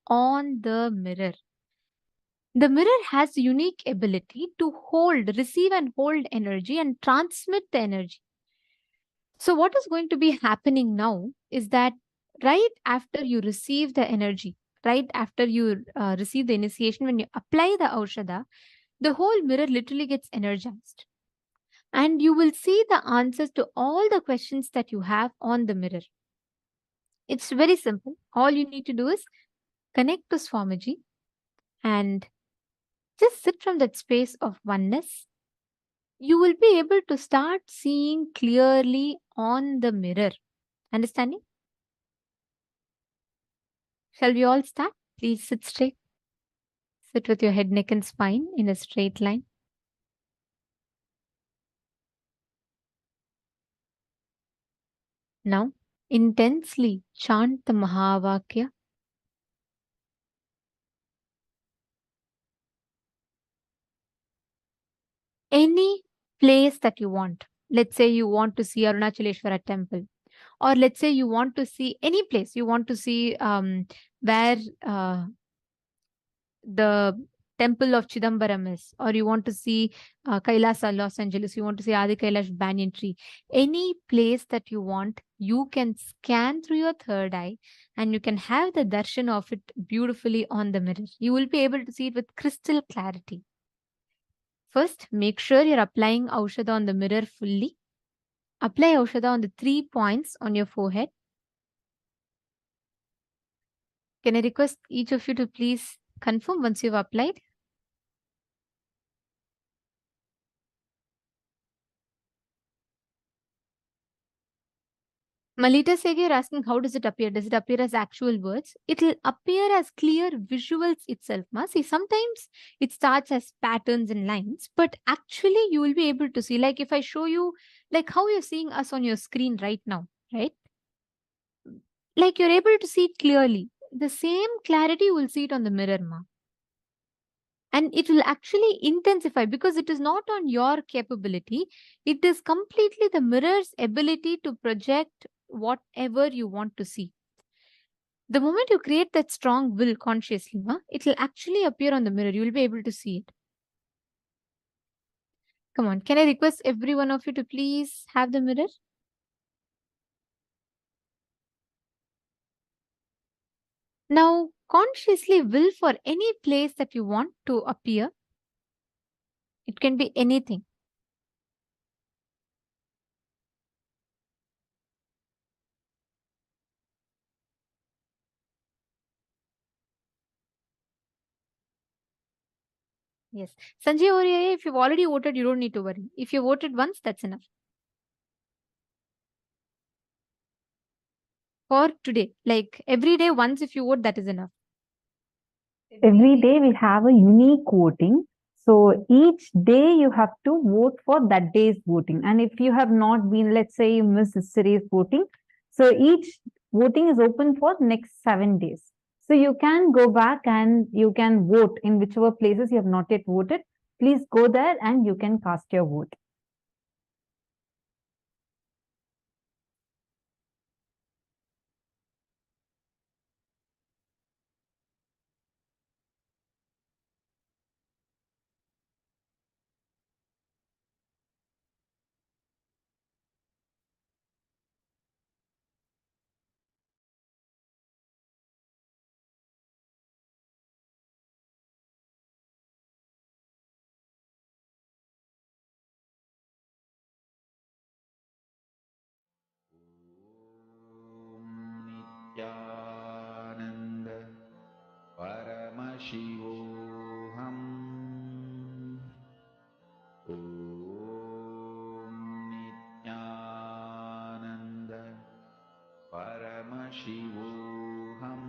on the mirror. The mirror has unique ability to receive and hold energy and transmit the energy. So what is going to be happening now is that right after you receive the energy, right after you receive the initiation, when you apply the Aushadha, the whole mirror literally gets energized. And you will see the answers to all the questions that you have on the mirror. It's very simple. All you need to do is connect to Swamiji and just sit from that space of oneness. You will be able to start seeing clearly on the mirror. Understanding? Shall we all start? Please sit straight. Sit with your head, neck, and spine in a straight line. Now, intensely chant the Mahavakya. Any place that you want. Let's say you want to see Arunachaleshwara temple, or let's say you want to see any place. You want to see where the temple of Chidambaram is, or you want to see Kailasa, Los Angeles, you want to see Adi Kailash banyan tree, any place that you want, you can scan through your third eye and you can have the darshan of it beautifully on the mirror. You will be able to see it with crystal clarity. First, make sure you're applying Aushadha on the mirror fully. Apply Aushadha on the 3 points on your forehead. Can I request each of you to please confirm once you've applied? Malita Sege, you're asking how does it appear? Does it appear as actual words? It will appear as clear visuals itself. Ma. See, sometimes it starts as patterns and lines, but actually you will be able to see, like if I show you, like how you're seeing us on your screen right now, right? Like you're able to see it clearly. The same clarity you will see it on the mirror, ma. And it will actually intensify because it is not on your capability. It is completely the mirror's ability to project whatever you want to see. The moment you create that strong will consciously, it will actually appear on the mirror. You will be able to see it. Come on, can I request every one of you to please have the mirror? Now, consciously will for any place that you want to appear. It can be anything. Yes. Sanjay over here, if you've already voted, you don't need to worry. If you voted once, that's enough. For today, like every day, once if you vote, that is enough. Every day we have a unique voting. So each day you have to vote for that day's voting. And if you have not been, let's say you missed yesterday's voting, so each voting is open for next 7 days. So you can go back and you can vote in whichever places you have not yet voted. Please go there and you can cast your vote. Nithyananda Paramashivoham Om Nithyananda Paramashivoham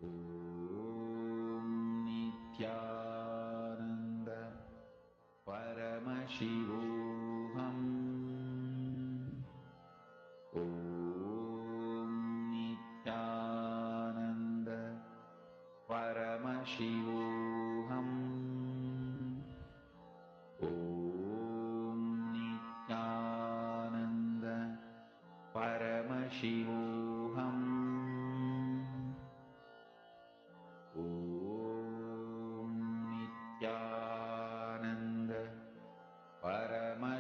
Om Nithyananda Paramashivoham Om Nithyananda Paramashivoham Om Nithyananda Paramashivoham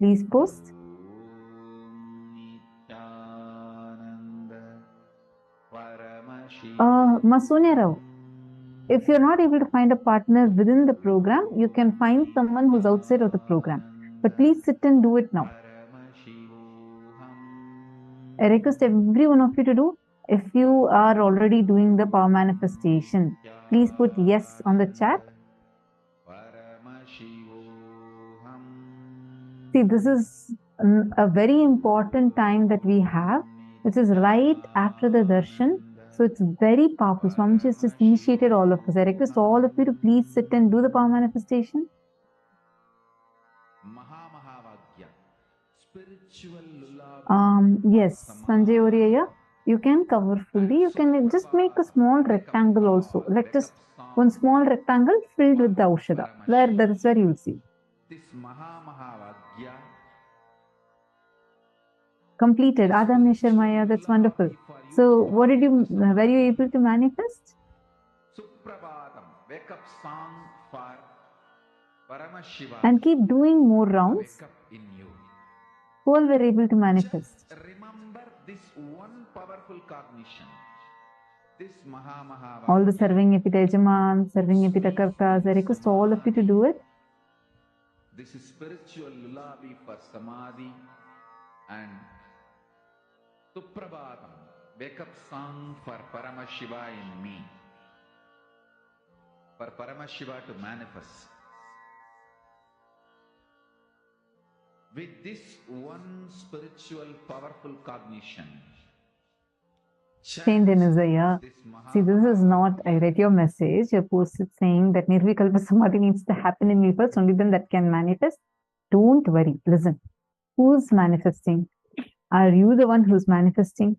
Please post. Nithyananda Paramashivam. Masone Rao, if you're not able to find a partner within the program, you can find someone who's outside of the program. But please sit and do it now. I request every one of you to do. If you are already doing the power manifestation, please put yes on the chat. See, this is a very important time that we have, which is right after the darshan. So it's very powerful. Swamiji has just initiated all of us. I request all of you to please sit and do the power manifestation. Yes, Sanjay Oriya, you can cover fully. You can just make a small rectangle also. Like just one small rectangle filled with the Aushadha. That is where you'll see. This Mahavagya Completed. Adam Sharmaya, that's wonderful. So what did you, were you able to manifest? Suprabhatam, wake up song for Paramashiva. And keep doing more rounds. Wake up in you. Who all were able to manifest? Just remember this one powerful cognition. This Mahamahava. All the serving Epitajaman, serving Epitakartas, I request all of you to do it. This is spiritual lullaby for Samadhi and Suprabhatam, wake up song for Paramashiva in me. For Paramashiva to manifest. With this one spiritual powerful cognition. Saint Denizaya. See, this is not, I read your message, your post is saying that Nirvikalpa Samadhi needs to happen in me first, only then that can manifest. Don't worry, listen. Who's manifesting? Are you the one who's manifesting?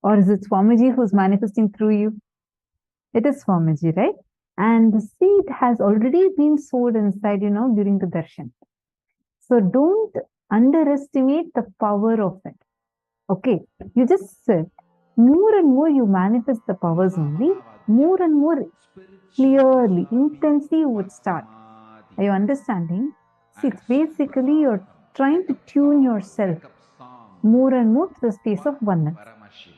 Or is it Swamiji who's manifesting through you? It is Swamiji, right? And the seed has already been sowed inside, during the darshan. So don't underestimate the power of it. Okay, you just sit. More and more you manifest the powers only, more and more clearly, intensely you would start. Are you understanding? See, it's basically you're trying to tune yourself more and more to the space of oneness.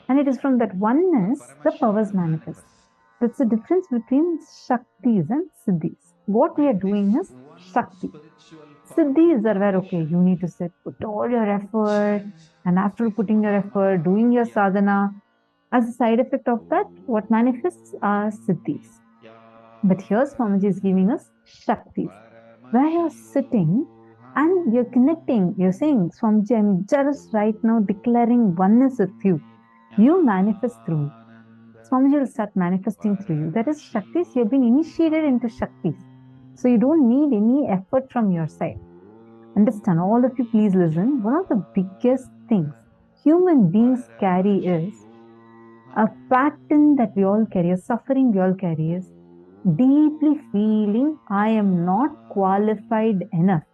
And it is from that oneness the powers manifest. That's the difference between Shaktis and Siddhis. What we are doing is Shakti. Siddhis are where, okay, you need to sit, put all your effort, and after putting your effort, doing your sadhana, as a side effect of that, what manifests are Siddhis. But here Swamiji is giving us Shaktis, where you're sitting and you're connecting. You're saying, Swamiji, I'm just right now declaring oneness with you. You manifest through me. Swamiji will start manifesting through you. That is Shaktis. You've been initiated into Shaktis. So you don't need any effort from your side. Understand, all of you please listen. One of the biggest things human beings carry is a pattern that we all carry, a suffering we all carry is deeply feeling I am not qualified enough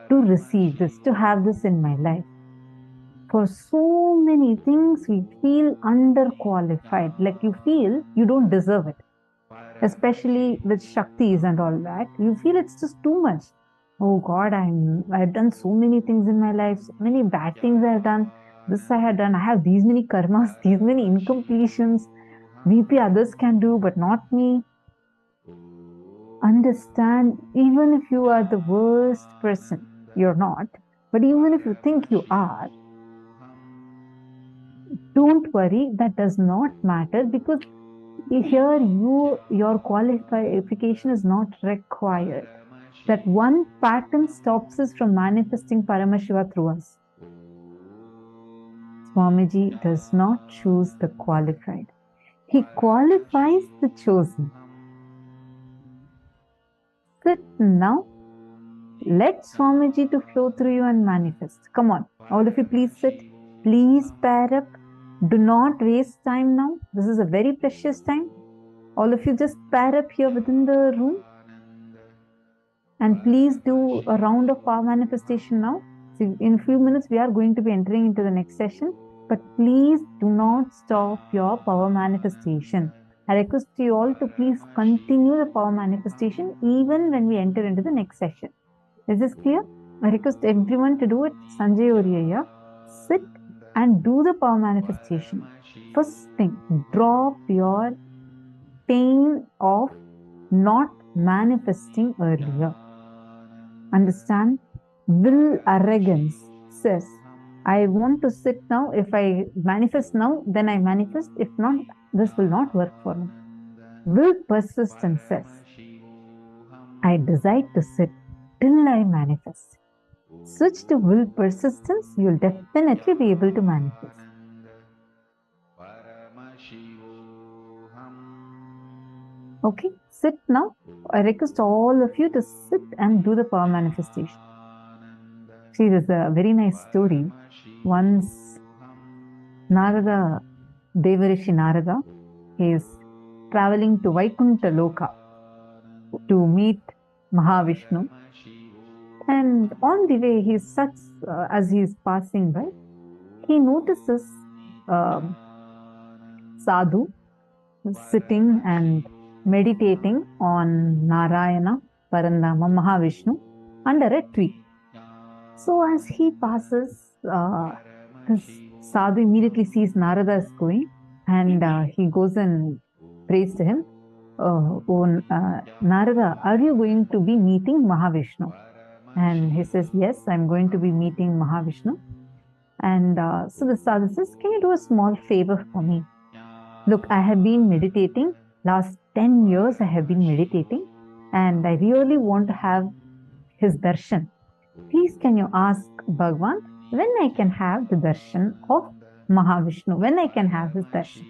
to receive this, to have this in my life. For so many things we feel underqualified, like you feel you don't deserve it. Especially with Shaktis and all that, you feel it's just too much. Oh God, I've done so many things in my life, so many bad things I've done. This I had done. I have these many karmas, these many incompletions. Maybe others can do, but not me. Understand, even if you are the worst person, you're not. But even if you think you are, don't worry, that does not matter, because here your qualification is not required. That one pattern stops us from manifesting Paramashiva through us. Swamiji does not choose the qualified. He qualifies the chosen. Sit now. Let Swamiji to flow through you and manifest. Come on, all of you please sit. Please pair up. Do not waste time now. This is a very precious time. All of you just pair up here within the room. And please do a round of power manifestation now. See, in a few minutes, we are going to be entering into the next session. But please do not stop your power manifestation. I request you all to please continue the power manifestation even when we enter into the next session. Is this clear? I request everyone to do it. Sanjay Oriya, sit and do the power manifestation. First thing, drop your pain of not manifesting earlier. Understand? Will arrogance says, I want to sit now. If I manifest now, then I manifest. If not, this will not work for me. Will persistence says, I decide to sit till I manifest. Switch to will persistence, you'll definitely be able to manifest. Okay, sit now. I request all of you to sit and do the power manifestation. See, there's a very nice story. Once Narada, Devarishi Narada, he is traveling to Vaikuntha Loka to meet Mahavishnu. And on the way, as he is passing by, he notices sadhu sitting and meditating on Narayana, Parandama, Mahavishnu under a tree. So as he passes, this sadhu immediately sees Narada is going, and he goes and prays to him. Narada, are you going to be meeting Mahavishnu? And he says, yes, I'm going to be meeting Mahavishnu. And so the sadhu says, can you do a small favor for me? Look, I have been meditating. Last 10 years I have been meditating. And I really want to have his darshan. Please, can you ask Bhagavan when I can have the darshan of Mahavishnu? When I can have his darshan?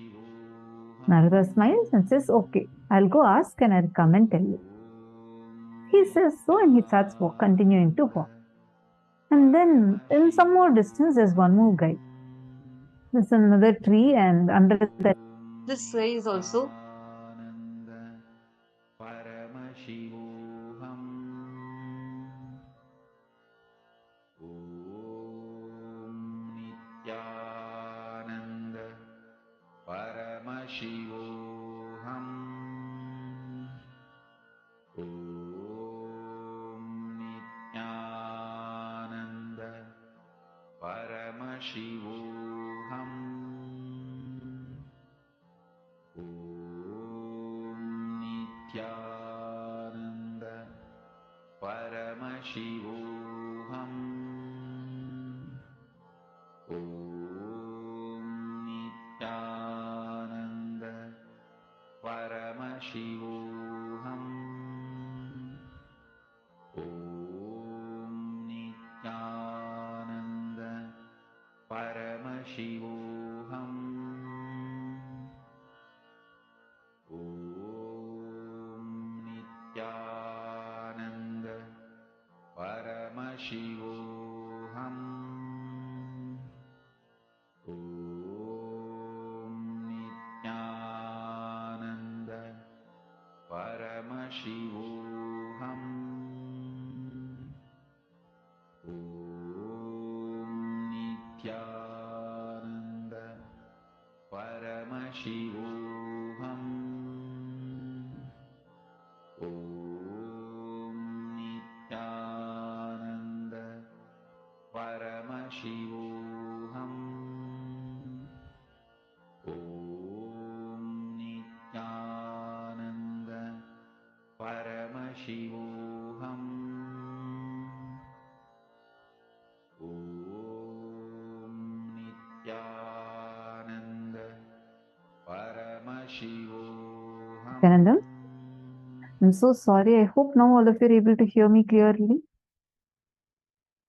Narada smiles and says, okay, I'll go ask and I'll come and tell you. He says so, and he starts continuing to walk. And then in some more distance, there's one more guy. There's another tree, and under that, this guy is also Nithyananda. I'm so sorry. I hope now all of you are able to hear me clearly.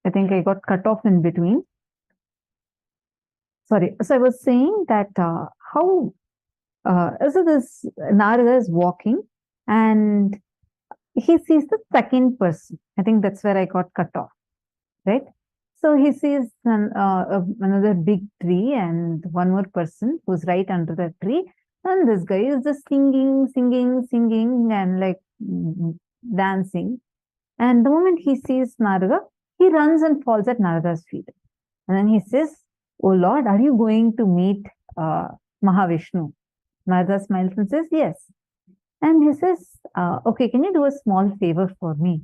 I think I got cut off in between. Sorry. So I was saying that so this Narada is walking and he sees the second person. I think that's where I got cut off, right? So he sees another big tree and one more person who's right under the tree. And this guy is just singing and like dancing. And the moment he sees Narada, he runs and falls at Narada's feet. And then he says, oh Lord, are you going to meet Mahavishnu? Narada smiles and says, yes. And he says, okay, can you do a small favor for me?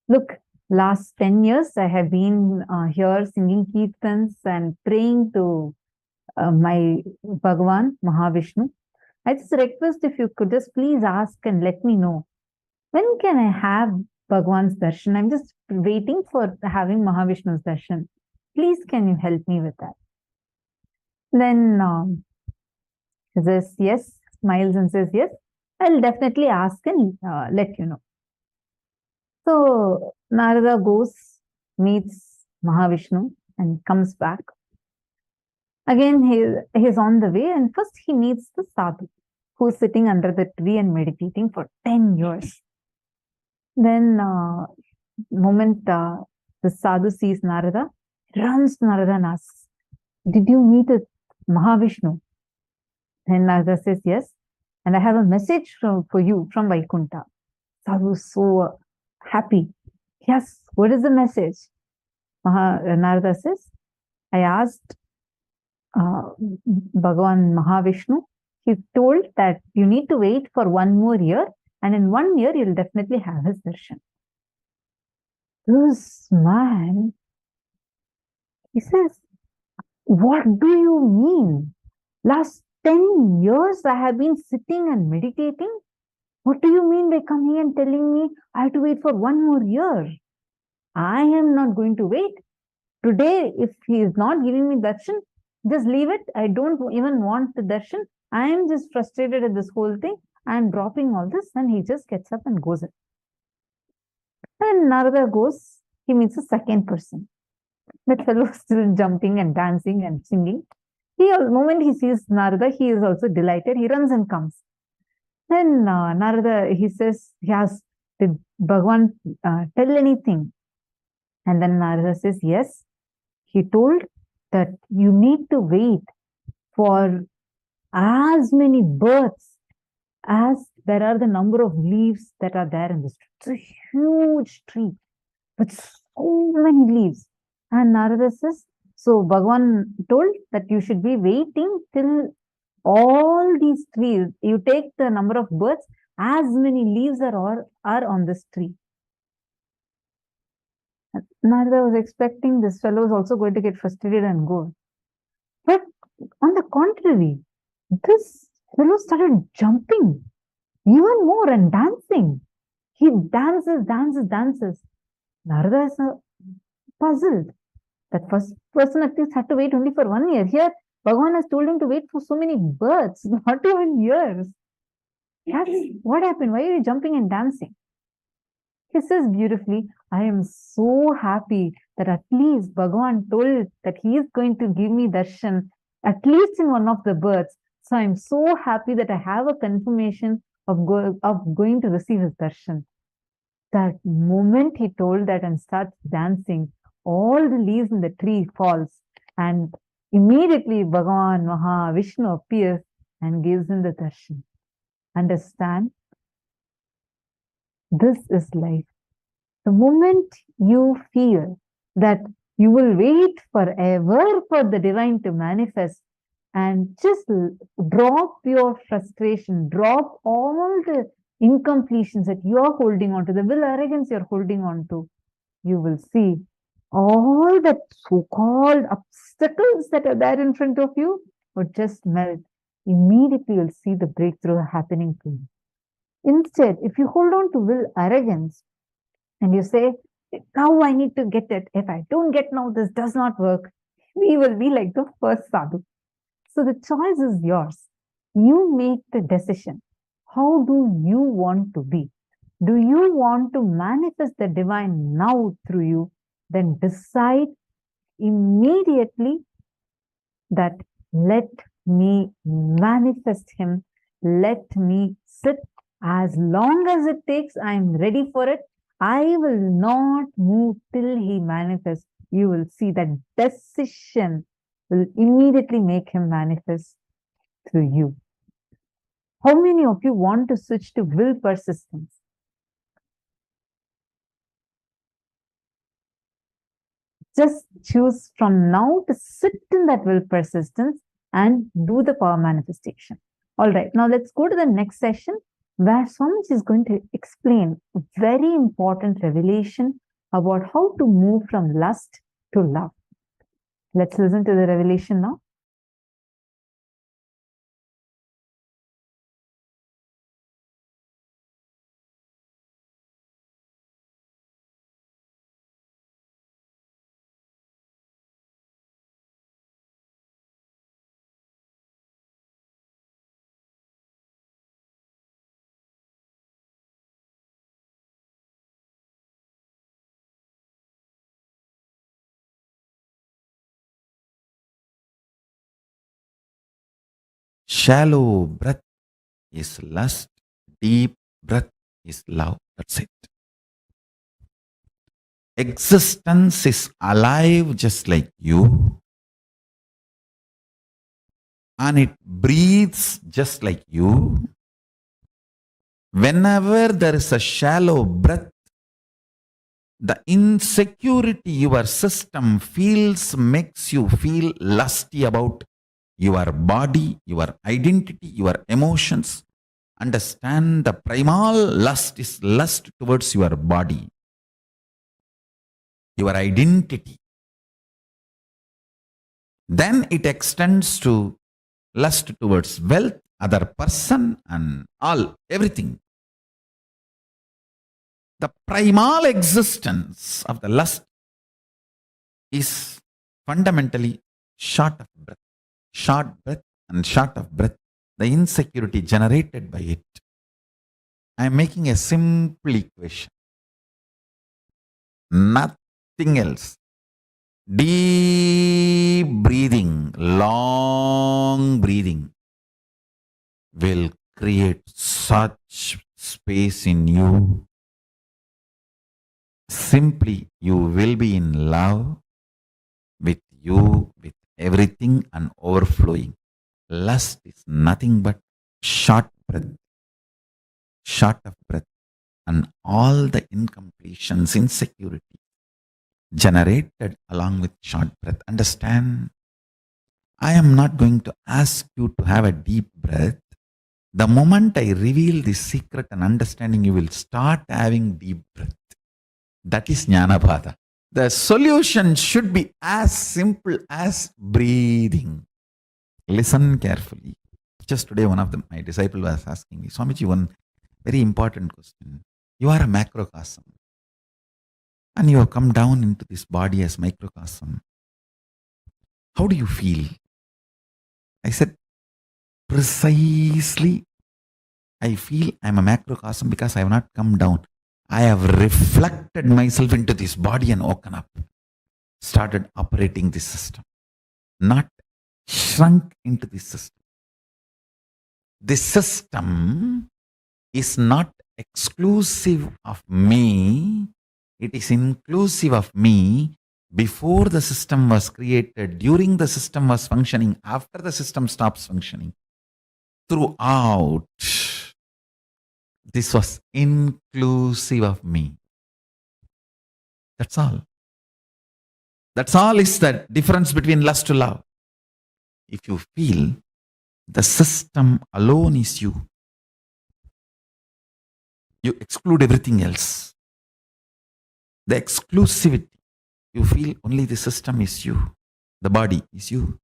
Look, Last 10 years, I have been here singing kirtans and praying to my Bhagavan, Mahavishnu. I just request if you could just please ask and let me know, when can I have Bhagavan's darshan? I'm just waiting for having Mahavishnu's darshan. Please, can you help me with that? Then he says yes, smiles and says yes. I'll definitely ask and let you know. So Narada goes, meets Mahavishnu and comes back. Again, he's on the way, and first he meets the sadhu who's sitting under the tree and meditating for 10 years. Then, moment the sadhu sees Narada, runs to Narada and asks, "Did you meet with Mahavishnu?" Then Narada says, "Yes, and I have a message for you from Vaikuntha." Sadhu is so happy. "Yes, what is the message?" Narada says, "I asked Bhagavan Mahavishnu. He told that you need to wait for 1 more year, and in 1 year you'll definitely have his darshan." This man, he says, "What do you mean? Last 10 years I have been sitting and meditating. What do you mean by coming and telling me I have to wait for 1 more year? I am not going to wait. Today, if he is not giving me darshan, just leave it. I don't even want the darshan. I am just frustrated at this whole thing. I am dropping all this." And he just gets up and goes in. And Narada goes, he meets a second person. That fellow is still jumping and dancing and singing. The moment he sees Narada, he is also delighted. He runs and comes. Then Narada, he says, "Yes, did Bhagavan tell anything?" And then Narada says, "Yes, he told that you need to wait for as many births as there are the number of leaves that are there in this tree." It's a huge tree with so many leaves. And Narada says, so Bhagavan told that you should be waiting till all these trees, you take the number of birds, as many leaves are on this tree. Narada was expecting this fellow is also going to get frustrated and go. But on the contrary, this fellow started jumping even more and dancing. He dances. Narada is puzzled. That first person at least had to wait only for 1 year. Here, Bhagavan has told him to wait for so many births, not even years. Yes, what happened? Why are you jumping and dancing? He says beautifully, "I am so happy that at least Bhagavan told that he is going to give me darshan, at least in one of the births. So I'm so happy that I have a confirmation of going to receive his darshan." That moment he told that and starts dancing, all the leaves in the tree falls, and immediately Bhagavan Mahavishnu appears and gives him the darshan. Understand? This is life. The moment you feel that you will wait forever for the divine to manifest, and just drop your frustration, drop all the incompletions that you are holding on to, the will arrogance you're holding on to, you will see all that so-called obstacles that are there in front of you would just melt. Immediately you'll see the breakthrough happening to you. Instead, if you hold on to will arrogance and you say, "Now I need to get it. If I don't get now, this does not work," we will be like the first sadhu. So the choice is yours. You make the decision. How do you want to be? Do you want to manifest the divine now through you? Then decide immediately that let me manifest him. Let me sit as long as it takes. I am ready for it. I will not move till he manifests. You will see that decision will immediately make him manifest through you. How many of you want to switch to will persistence? Just choose from now to sit in that will persistence and do the power manifestation. All right, now let's go to the next session where Swamiji is going to explain a very important revelation about how to move from lust to love. Let's listen to the revelation now. Shallow breath is lust, deep breath is love. That's it. Existence is alive just like you, and it breathes just like you. Whenever there is a shallow breath, the insecurity your system feels makes you feel lusty about your body, your identity, your emotions. Understand, the primal lust is lust towards your body, your identity. Then it extends to lust towards wealth, other person, and all, everything. The primal existence of the lust is fundamentally short of breath. Short breath and short of breath. The insecurity generated by it. I am making a simple equation. Nothing else. Deep breathing, long breathing will create such space in you. Simply, you will be in love with you, with everything, and overflowing. Lust is nothing but short breath, short of breath, and all the incompletions, insecurity generated along with short breath. Understand, I am not going to ask you to have a deep breath. The moment I reveal this secret and understanding, you will start having deep breath. That is Jnanapada. The solution should be as simple as breathing. Listen carefully. Just today, one of my disciples was asking me, Swamiji, one very important question. You are a macrocosm, and you have come down into this body as microcosm. How do you feel? I said, precisely, I feel I am a macrocosm because I have not come down. I have reflected myself into this body and woken up, started operating this system, not shrunk into this system. This system is not exclusive of me, it is inclusive of me. Before the system was created, during the system was functioning, after the system stops functioning. Throughout, this was inclusive of me. That's all. That's all is the difference between lust to love. If you feel the system alone is you, you exclude everything else. The exclusivity, you feel only the system is you, the body is you,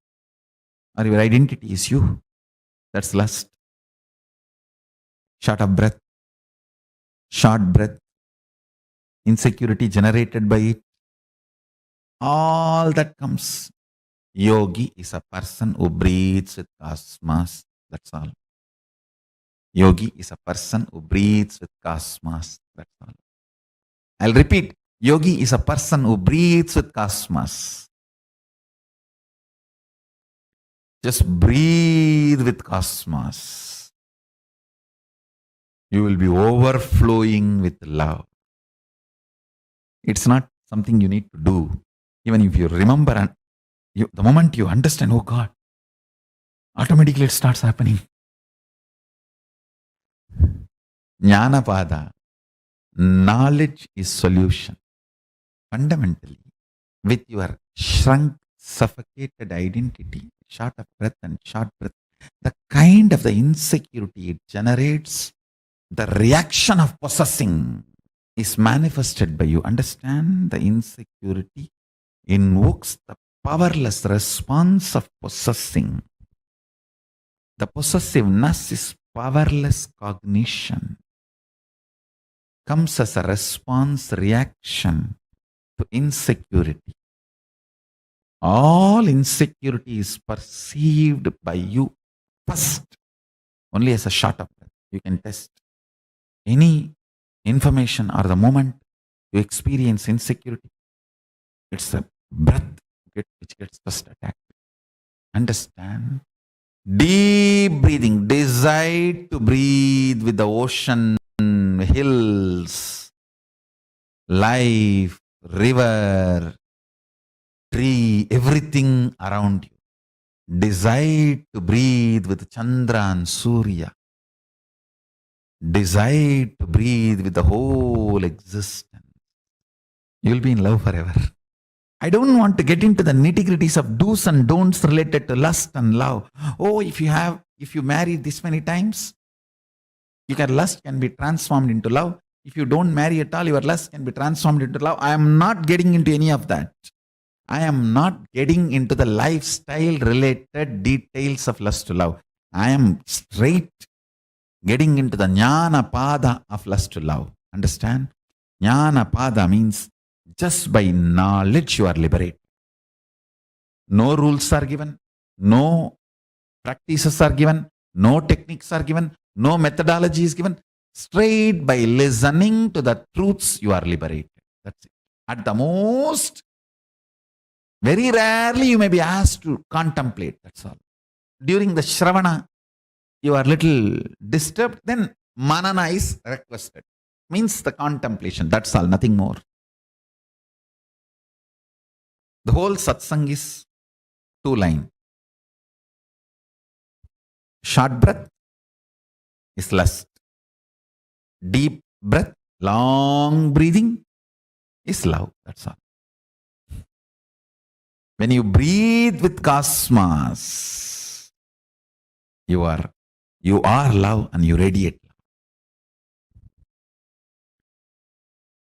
or your identity is you. That's lust. Short of breath, short breath, insecurity generated by it, all that comes. Yogi is a person who breathes with cosmos. That's all. Yogi is a person who breathes with cosmos. That's all. I'll repeat. Yogi is a person who breathes with cosmos. Just breathe with cosmos. You will be overflowing with love. It's not something you need to do. Even if you remember and the moment you understand, oh God, automatically it starts happening. Jnanapada, knowledge is solution. Fundamentally, with your shrunk, suffocated identity, short of breath and short breath, the kind of the insecurity it generates, the reaction of possessing, is manifested by you. Understand, the insecurity invokes the powerless response of possessing. The possessiveness is powerless cognition. Comes as a response reaction to insecurity. All insecurity is perceived by you first, only as a short of breath. You can test any information or the moment you experience insecurity. It's a breath which gets first attacked. Understand? Deep breathing. Decide to breathe with the ocean, hills, life, river, tree, everything around you. Decide to breathe with Chandra and Surya. Decide to breathe with the whole existence. You'll be in love forever. I don't want to get into the nitty-gritties of do's and don'ts related to lust and love. Oh, if you marry this many times, lust can be transformed into love. If you don't marry at all, your lust can be transformed into love. I am not getting into any of that. I am not getting into the lifestyle related details of lust to love. I am straight getting into the jnana pada of lust to love. Understand? Jnana pada means just by knowledge you are liberated. No rules are given, no practices are given, no techniques are given, no methodology is given. Straight by listening to the truths you are liberated. That's it. At the most, very rarely you may be asked to contemplate. That's all. During the Shravana, you are little disturbed, then manana is requested. Means the contemplation. That's all, nothing more. The whole satsang is 2 lines. Short breath is lust. Deep breath, long breathing is love. That's all. When you breathe with cosmos, you are love and you radiate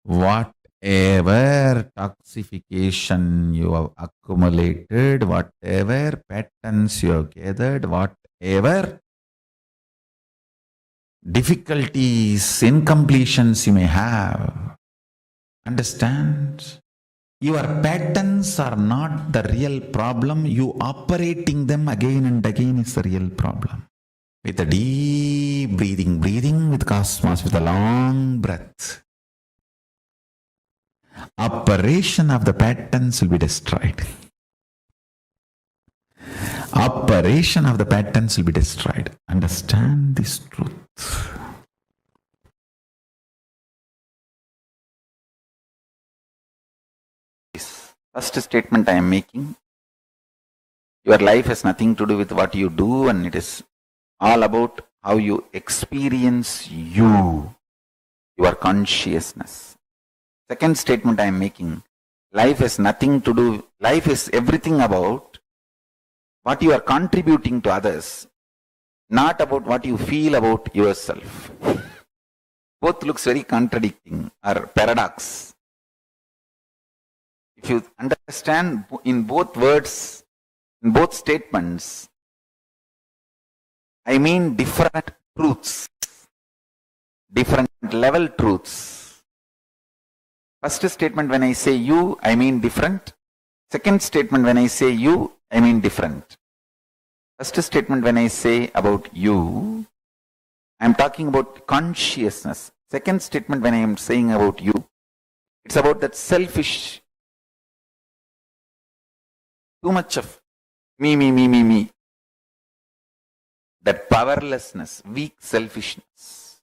love. Whatever toxification you have accumulated, whatever patterns you have gathered, whatever difficulties, incompletions you may have, understand, your patterns are not the real problem. You operating them again and again is the real problem. With a deep breathing with cosmos, with a long breath, operation of the patterns will be destroyed. Operation of the patterns will be destroyed. Understand this truth. This first statement I am making, your life has nothing to do with what you do, and it is all about how you experience your consciousness. Second statement I am making, life has nothing to do, life is everything about what you are contributing to others, not about what you feel about yourself. Both looks very contradicting or paradox. If you understand in both words, in both statements, I mean different truths, different level truths. First statement, when I say you, I mean different. Second statement, when I say you, I mean different. First statement, when I say about you, I am talking about consciousness. Second statement, when I am saying about you, it's about that selfish, too much of me. That powerlessness, weak selfishness.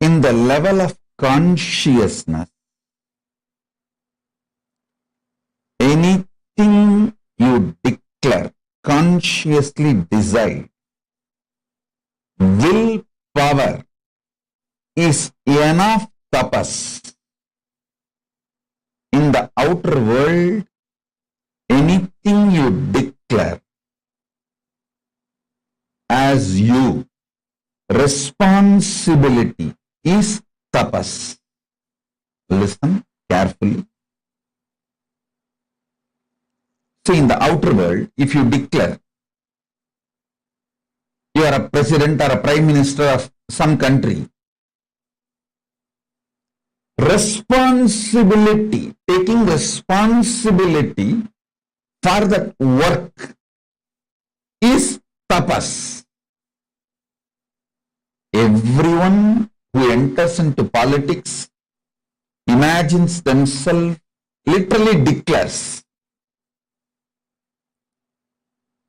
In the level of consciousness, anything you declare, consciously decide, willpower is enough tapas in the outer world anything you declare as you, responsibility is tapas. Listen carefully. So in the outer world, if you declare you are a president or a prime minister of some country, responsibility, taking responsibility for that work is tapas. Everyone who enters into politics imagines themselves, literally declares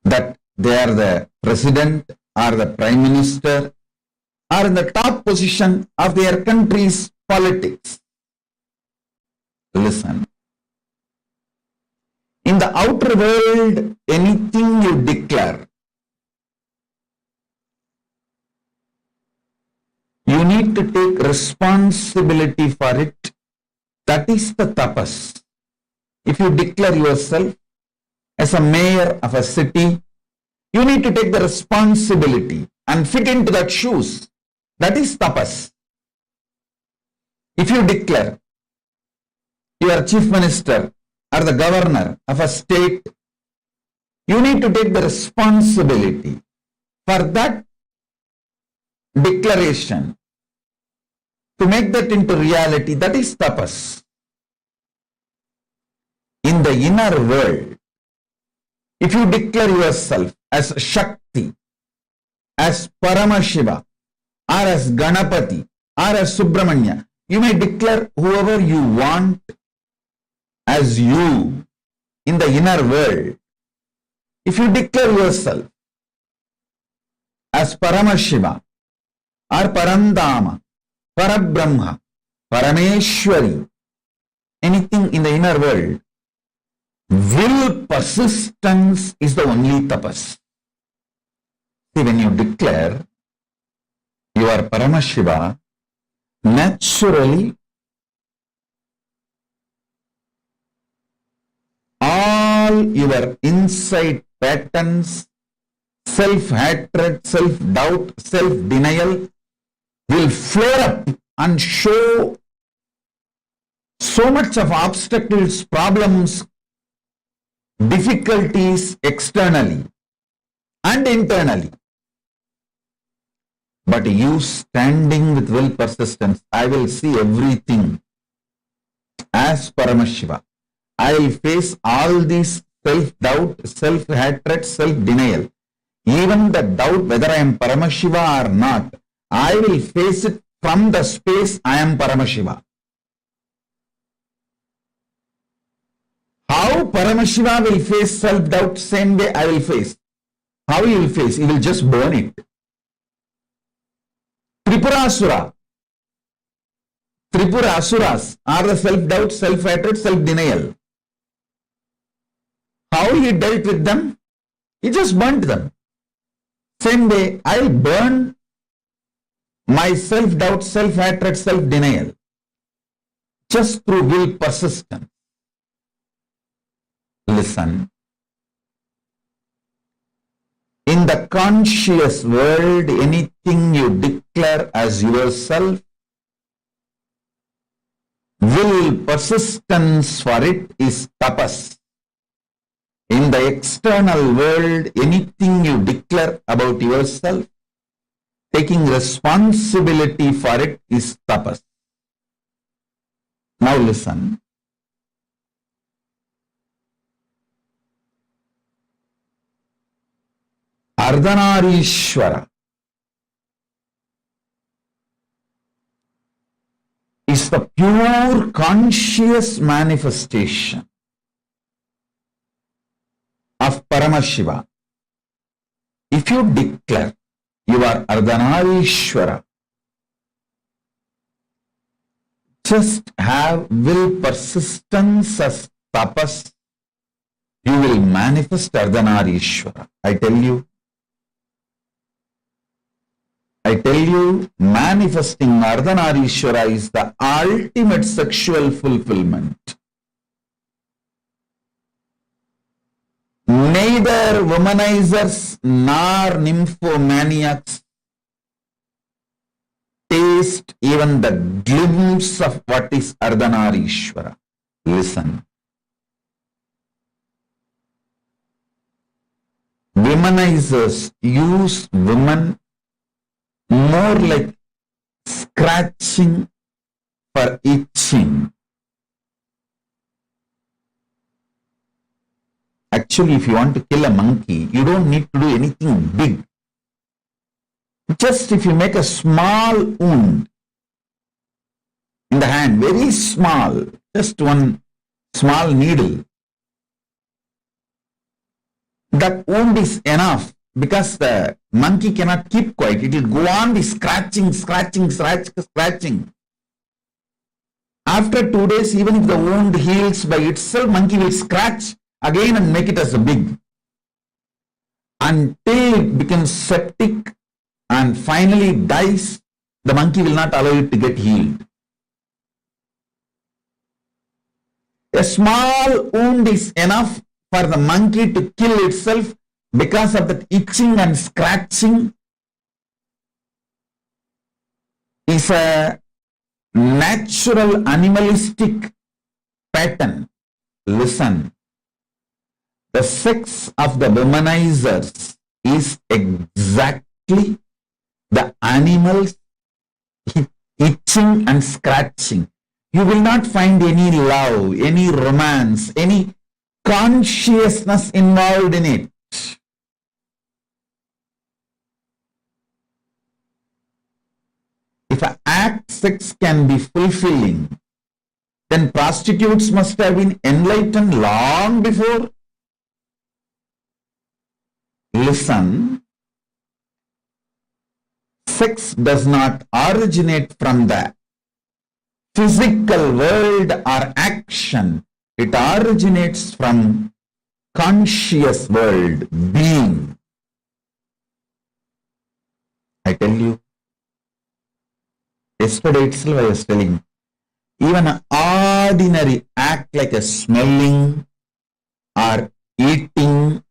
that they are the president or the prime minister or in the top position of their country's politics. Listen. In the outer world, anything you declare, you need to take responsibility for it. That is the tapas. If you declare yourself as a mayor of a city, you need to take the responsibility and fit into that shoes. That is tapas. If you declare you are chief minister or the governor of a state, you need to take the responsibility for that declaration to make that into reality. That is tapas. In the inner world, if you declare yourself as Shakti, as Paramashiva, or as Ganapati, or as Subramanya, you may declare whoever you want as you in the inner world. If you declare yourself as Paramashiva, or Parandama, Parabrahma, Parameshwari, anything in the inner world, will persistence is the only tapas. See, when you declare you are Paramashiva, naturally all your inside patterns, self-hatred, self-doubt, self-denial will flare up and show so much of obstacles, problems, difficulties externally and internally. But you standing with will persistence, I will see everything as Paramashiva. I will face all these self-doubt, self-hatred, self-denial. Even the doubt whether I am Paramashiva or not, I will face it from the space I am Paramashiva. How Paramashiva will face self-doubt, same way I will face. How he will face? He will just burn it. Tripura Asuras are the self-doubt, self-hatred, self-denial. How he dealt with them? He just burnt them. Same way, I will burn my self-doubt, self-hatred, self-denial just through will persistence. Listen. In the conscious world, anything you declare as yourself, will persistence for it is tapas. In the external world, anything you declare about yourself, taking responsibility for it is tapas. Now listen. Ardhanareeshwara is the pure conscious manifestation of Paramashiva. If you declare you are Ardhanareeshwara, just have will persistence as tapas, you will manifest Ardhanareeshwara. I tell you, manifesting Ardhanareeshwara is the ultimate sexual fulfillment. neither womanizers nor nymphomaniacs taste even the glimpse of what is Ardhanareeshwara. Listen. Womanizers use women more like scratching for itching. Actually, if you want to kill a monkey, you don't need to do anything big. Just if you make a small wound in the hand, very small, just one small needle, that wound is enough, because the monkey cannot keep quiet. It will go on the scratching. After 2 days, even if the wound heals by itself, monkey will scratch again and make it as a big, until it becomes septic and finally dies. The monkey will not allow it to get healed. A small wound is enough for the monkey to kill itself because of that itching and scratching. Is a natural animalistic pattern. Listen. The sex of the womanizers is exactly the animals itching and scratching. You will not find any love, any romance, any consciousness involved in it. If an act sex can be fulfilling, then prostitutes must have been enlightened long before. Listen, sex does not originate from the physical world or action. It originates from conscious world, being. I tell you, yesterday itself I was telling, even an ordinary act like a smelling or eating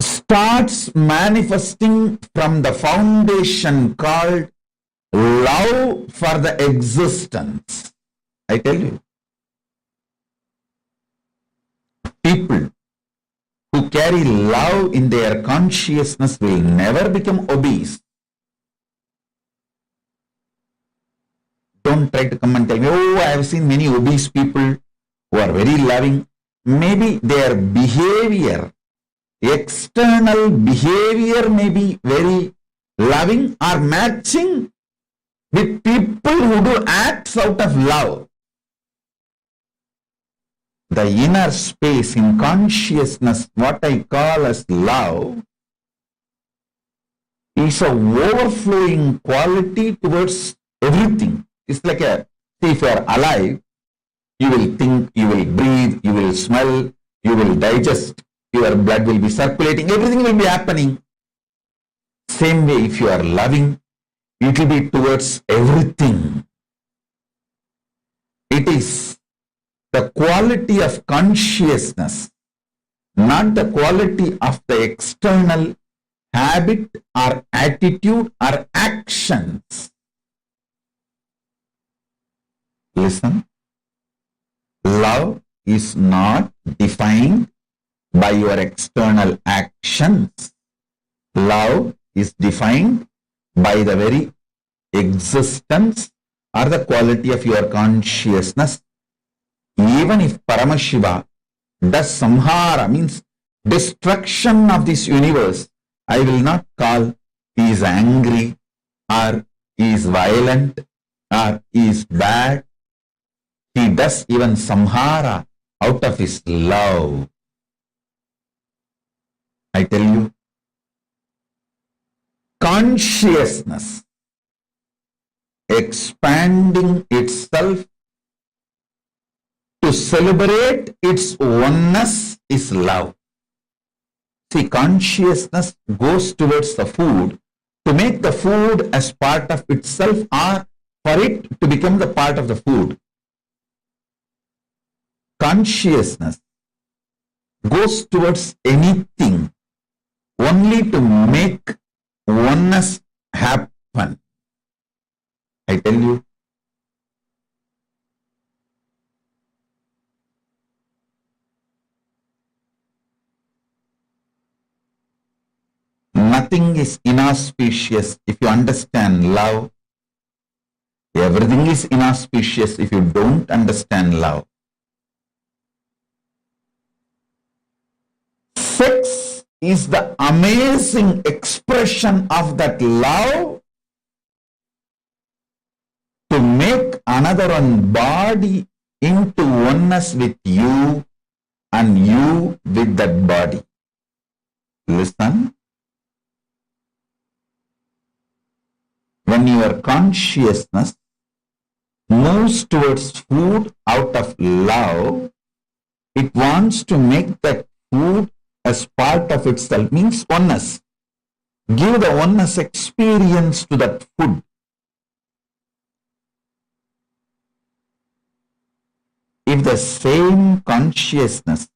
starts manifesting from the foundation called love for the existence. I tell you, people who carry love in their consciousness will never become obese. Don't try to come and tell me, oh, I have seen many obese people who are very loving. Maybe their behavior, external behavior may be very loving or matching with people who do acts out of love. The inner space in consciousness, what I call as love, is a overflowing quality towards everything. It's like a, see, if you are alive, you will think, you will breathe, you will smell, you will digest, your blood will be circulating, everything will be happening. Same way, if you are loving, it will be towards everything. It is the quality of consciousness, not the quality of the external habit or attitude or actions. Listen, love is not defined by your external actions. Love is defined by the very existence or the quality of your consciousness. Even if Paramashiva does samhara, means destruction of this universe, I will not call he is angry or he is violent or he is bad. He does even samhara out of his love. I tell you, consciousness expanding itself to celebrate its oneness is love. See, consciousness goes towards the food to make the food as part of itself or for it to become the part of the food. consciousness goes towards anything only to make oneness happen. I tell you, nothing is inauspicious if you understand love. Everything is inauspicious if you don't understand love. Sex is the amazing expression of that love to make another one body into oneness with you and you with that body. Listen. When your consciousness moves towards food out of love, it wants to make that food as part of itself, means oneness. Give the oneness experience to that food. If the same consciousness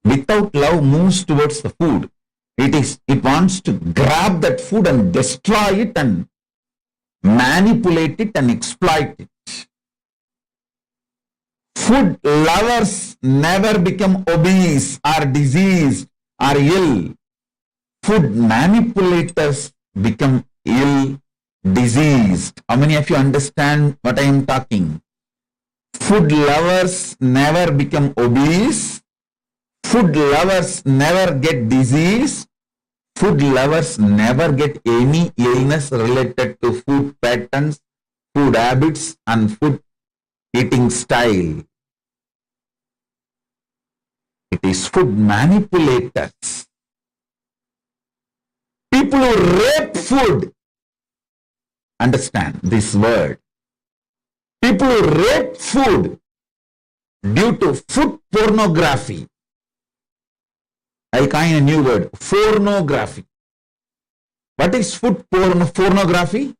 without love moves towards the food, it wants to grab that food and destroy it and manipulate it and exploit it. Food lovers never become obese or diseased or ill. Food manipulators become ill, diseased. How many of you understand what I am talking? Food lovers never become obese. Food lovers never get disease. Food lovers never get any illness related to food patterns, food habits, and food eating style. It is food manipulators. People who rape food. Understand this word. People who rape food due to food pornography. I coin a new word, pornography. What is food pornography?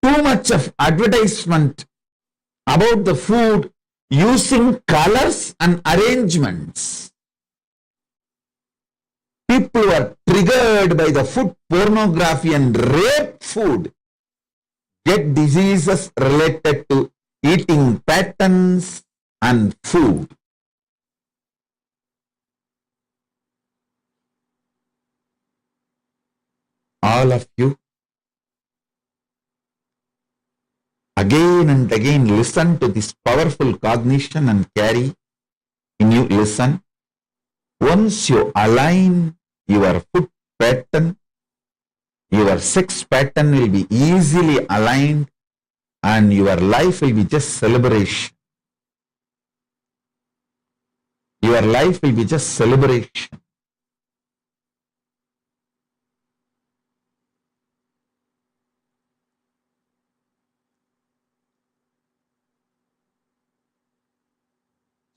Too much of advertisement about the food using colors and arrangements. People who are triggered by the food pornography and rape food get diseases related to eating patterns and food. All of you, again and again listen to this powerful cognition and carry in you. Listen. Once you align your food pattern, your sex pattern will be easily aligned and your life will be just celebration. Your life will be just celebration.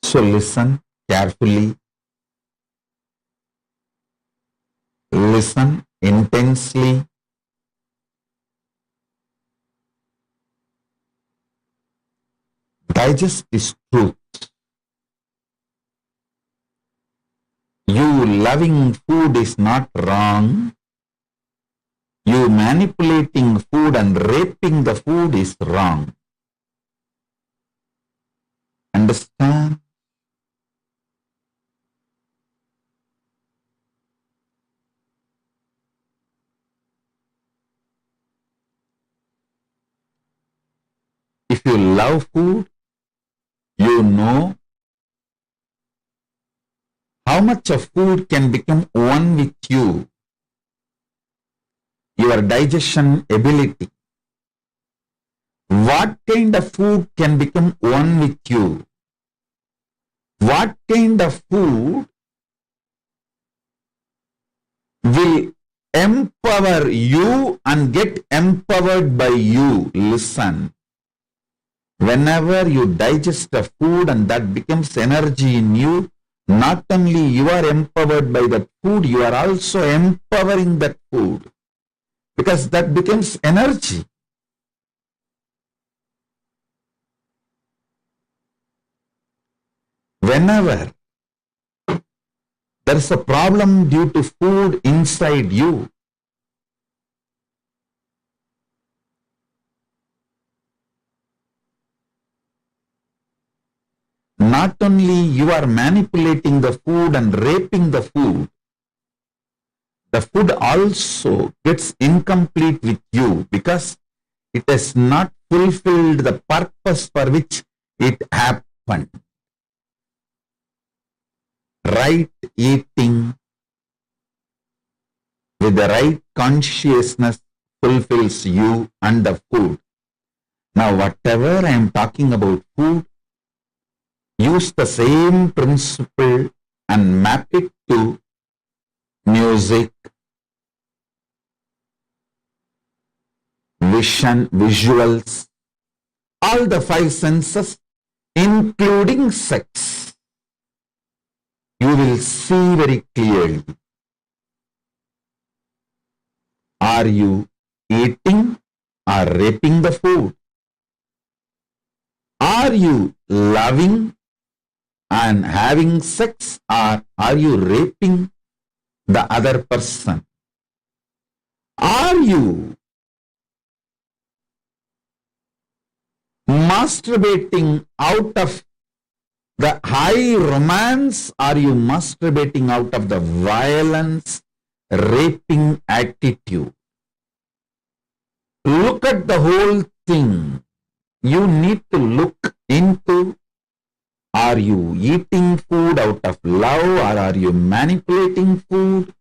So listen carefully, listen intensely, digest this truth. You loving food is not wrong. You manipulating food and raping the food is wrong. Understand? If you love food, you know how much of food can become one with you. Your digestion ability. What kind of food can become one with you? What kind of food will empower you and get empowered by you? Listen. Whenever you digest a food and that becomes energy in you, not only you are empowered by that food, you are also empowering that food because that becomes energy. whenever there is a problem due to food inside you, not only you are manipulating the food and raping the food also gets incomplete with you because it has not fulfilled the purpose for which it happened. Right eating with the right consciousness fulfills you and the food. Now, whatever I am talking about food, use the same principle and map it to music, vision, visuals, all the five senses, including sex. You will see very clearly. Are you eating or raping the food? Are you loving and having sex, or are you raping the other person? Are you masturbating out of the high romance? Are you masturbating out of the violence, raping attitude? Look at the whole thing. You need to look into, are you eating food out of love, or are you manipulating food?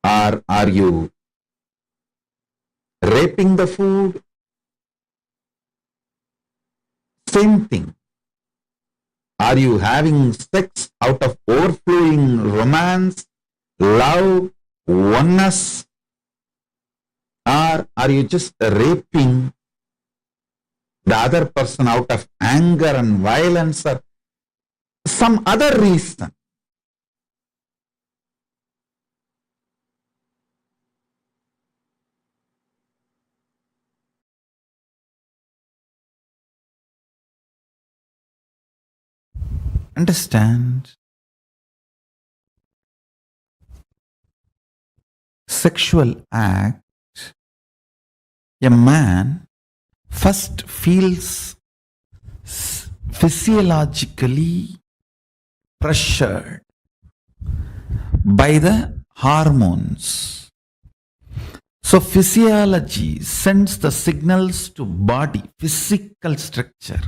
Or are you raping the food? Same thing. Are you having sex out of overflowing romance, love, oneness? Or are you just raping the other person out of anger and violence or some other reason? Understand? Sexual act, a man first feels physiologically pressured by the hormones. So physiology sends the signals to body, physical structure.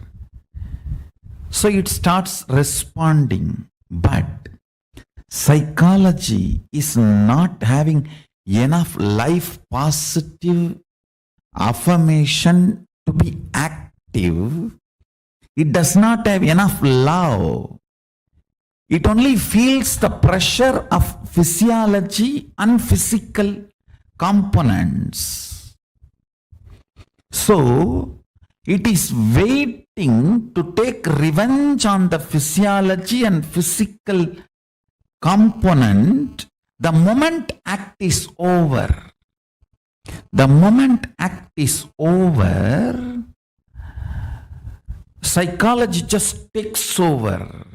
So it starts responding, but psychology is not having enough life positive affirmation to be active. It does not have enough love. It only feels the pressure of physiology and physical components. So it is waiting to take revenge on the physiology and physical component the moment act is over. The moment act is over, psychology just takes over.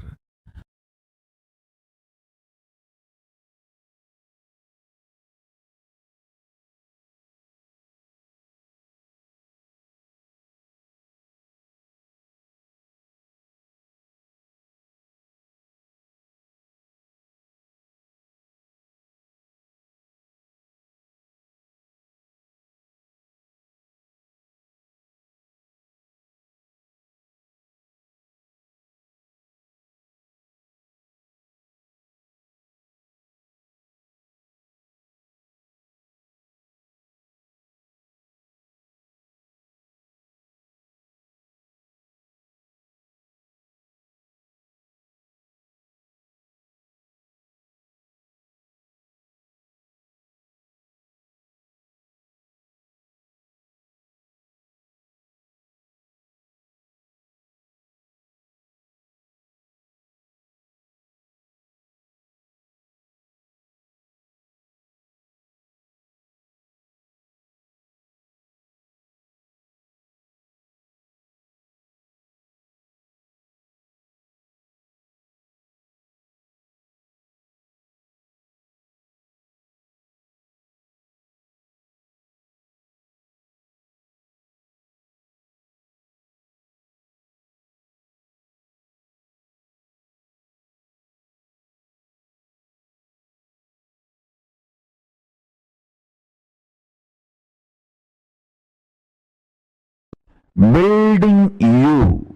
building you,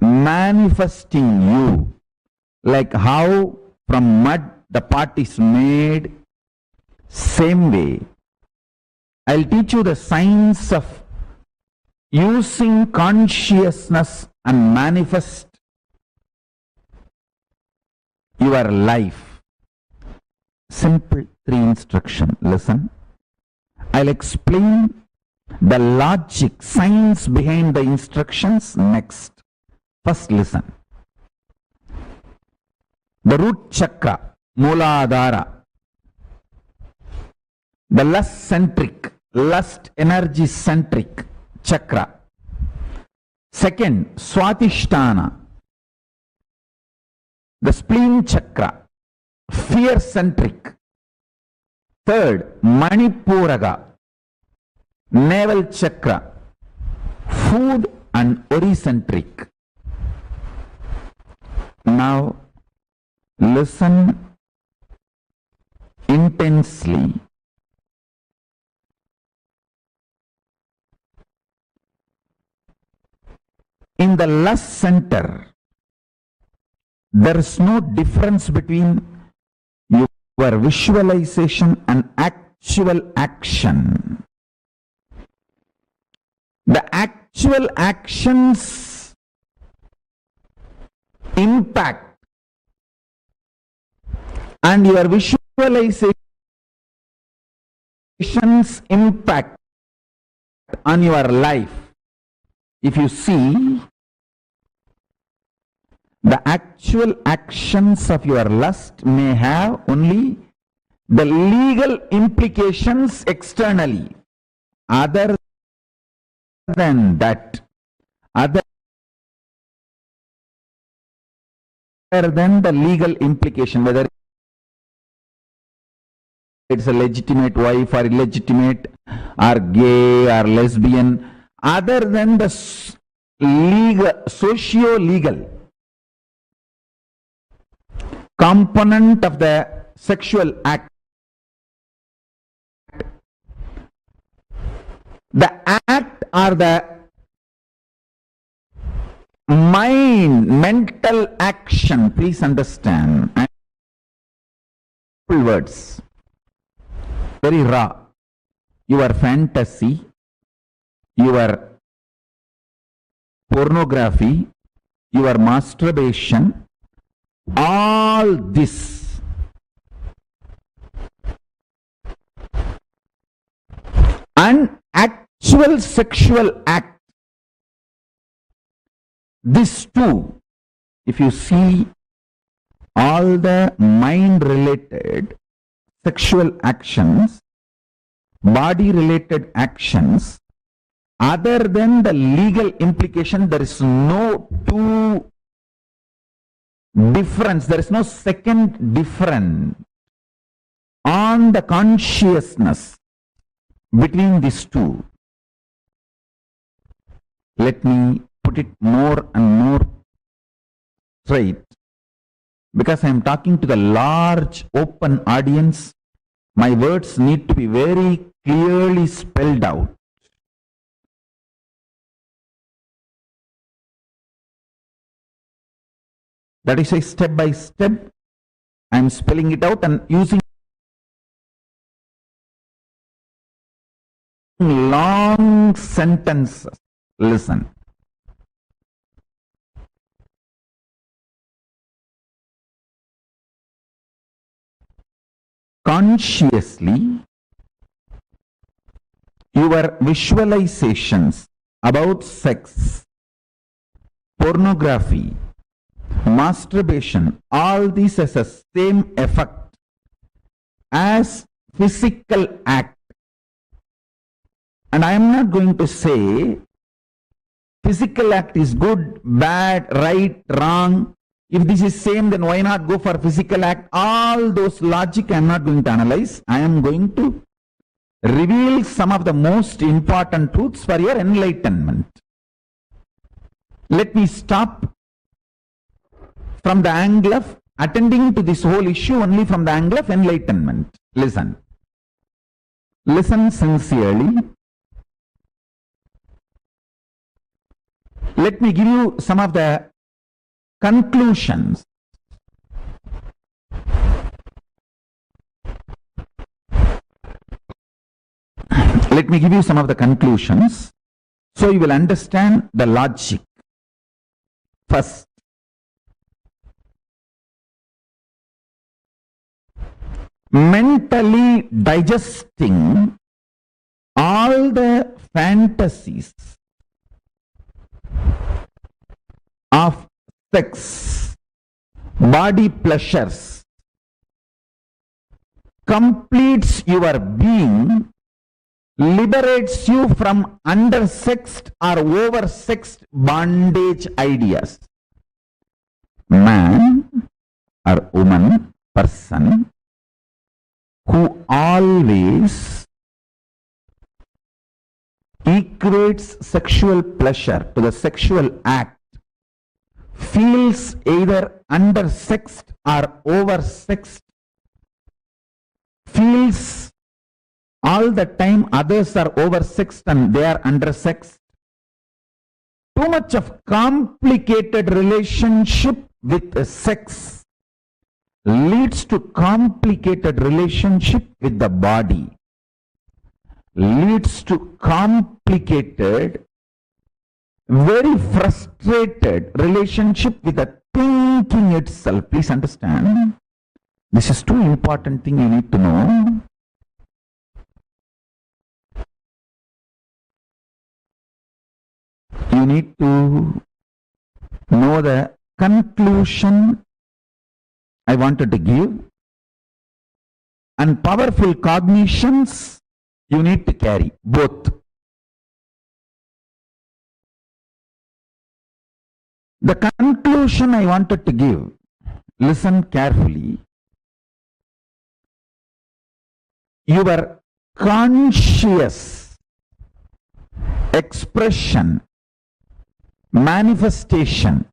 manifesting you, like how from mud the pot is made, same way. I'll teach you the science of using consciousness and manifest your life. Simple 3 instruction. Listen. I'll explain the logic, science behind the instructions next. First listen. The root chakra, Muladhara, the lust-centric, lust energy-centric chakra. Second, Swatisthana, the spleen chakra, fear-centric. Third, Manipuraga, navel chakra, food and ori-centric. Now, listen intensely. In the lust center, there is no difference between your visualization and actual action. The actual actions impact and your visualizations impact on your life. If you see, the actual actions of your lust may have only the legal implications externally. Other than that, other than the legal implication, whether it's a legitimate wife or illegitimate or gay or lesbian, other than the legal, socio-legal component of the sexual act, the act or the mental action, please understand, words, very raw, your fantasy, your pornography, your masturbation, all this and actual sexual act, this too, if you see all the mind related sexual actions, body related actions, other than the legal implication, there is no two difference, there is no second difference on the consciousness between these two. Let me put it more and more straight, because I am talking to the large open audience. My words need to be very clearly spelled out. That is why step by step I am spelling it out and using long sentences. Listen. Consciously, your visualizations about sex, pornography, masturbation, all these has the same effect as physical act. And I am not going to say physical act is good, bad, right, wrong. If this is same, then why not go for physical act? All those logic I am not going to analyze. I am going to reveal some of the most important truths for your enlightenment. Let me stop from the angle of attending to this whole issue only from the angle of enlightenment. Listen. Listen sincerely. Let me give you some of the conclusions. Let me give you some of the conclusions so you will understand the logic. First, mentally digesting all the fantasies of sex, body pleasures, completes your being, liberates you from undersexed or oversexed bondage ideas. Man or woman, person, who always equates sexual pleasure to the sexual act, feels either undersexed or oversexed, feels all the time others are oversexed and they are undersexed. Too much of complicated relationship with sex leads to complicated relationship with the body, leads to complicated, very frustrated relationship with the thinking itself. Please understand, this is too important thing you need to know. You need to know the conclusion I wanted to give, and powerful cognitions you need to carry, both. The conclusion I wanted to give, listen carefully. Your conscious expression, manifestation